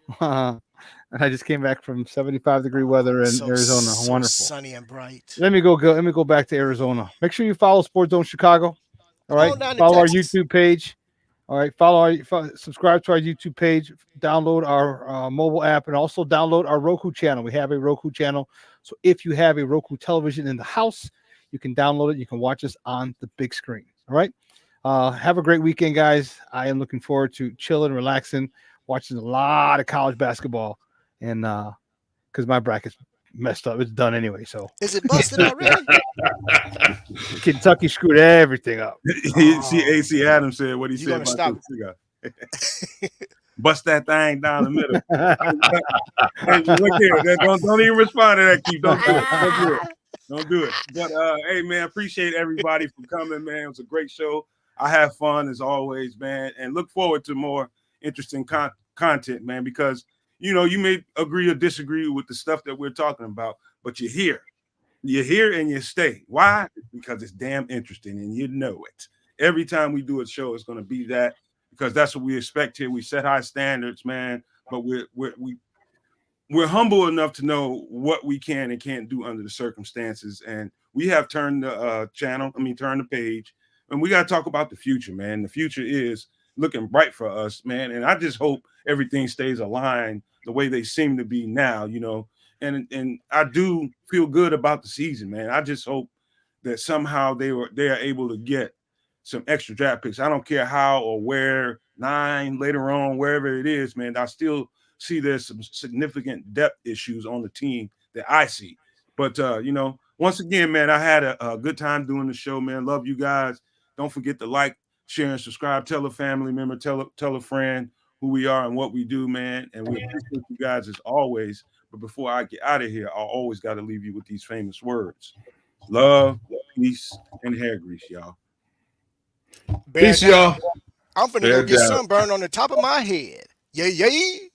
And I just came back from 75-degree weather in Arizona. So wonderful, sunny and bright. Let me go back to Arizona. Make sure you follow Sports Zone Chicago. All right, follow our YouTube page. All right, subscribe to our YouTube page. Download our mobile app, and also download our Roku channel. We have a Roku channel, so if you have a Roku television in the house, you can download it. You can watch us on the big screen. All right. Have a great weekend, guys. I am looking forward to chilling, relaxing, watching a lot of college basketball, and because my bracket's messed up, it's done anyway. So is it busted already? Kentucky screwed everything up. See, AC Adams said what he said about this cigar. Bust that thing down the middle. Hey, look here. Don't even respond to that, Keith. Don't do it. Don't do it. But hey, man, appreciate everybody for coming, man. It was a great show. I have fun as always, man, and look forward to more interesting content, man, because you may agree or disagree with the stuff that we're talking about, but you're here and you stay. Why? Because it's damn interesting, and you know it. Every time we do a show, it's going to be that, because that's what we expect here. We set high standards, man, but we're humble enough to know what we can and can't do under the circumstances. And we have turned the page, and we got to talk about the future, man. The future is looking bright for us, man. And I just hope everything stays aligned the way they seem to be now, and I do feel good about the season, man. I just hope that somehow they are able to get some extra draft picks. I don't care how or where, 9 later on, wherever it is, man. I still see there's some significant depth issues on the team that I see. But, once again, man, I had a good time doing the show, man. Love you guys. Don't forget to like, share, and subscribe. Tell a family member, tell a friend who we are and what we do, man. And we appreciate you guys as always. But before I get out of here, I always got to leave you with these famous words. Love, peace, and hair grease, y'all. Peace, y'all. I'm finna go get sunburn on the top of my head. Yay.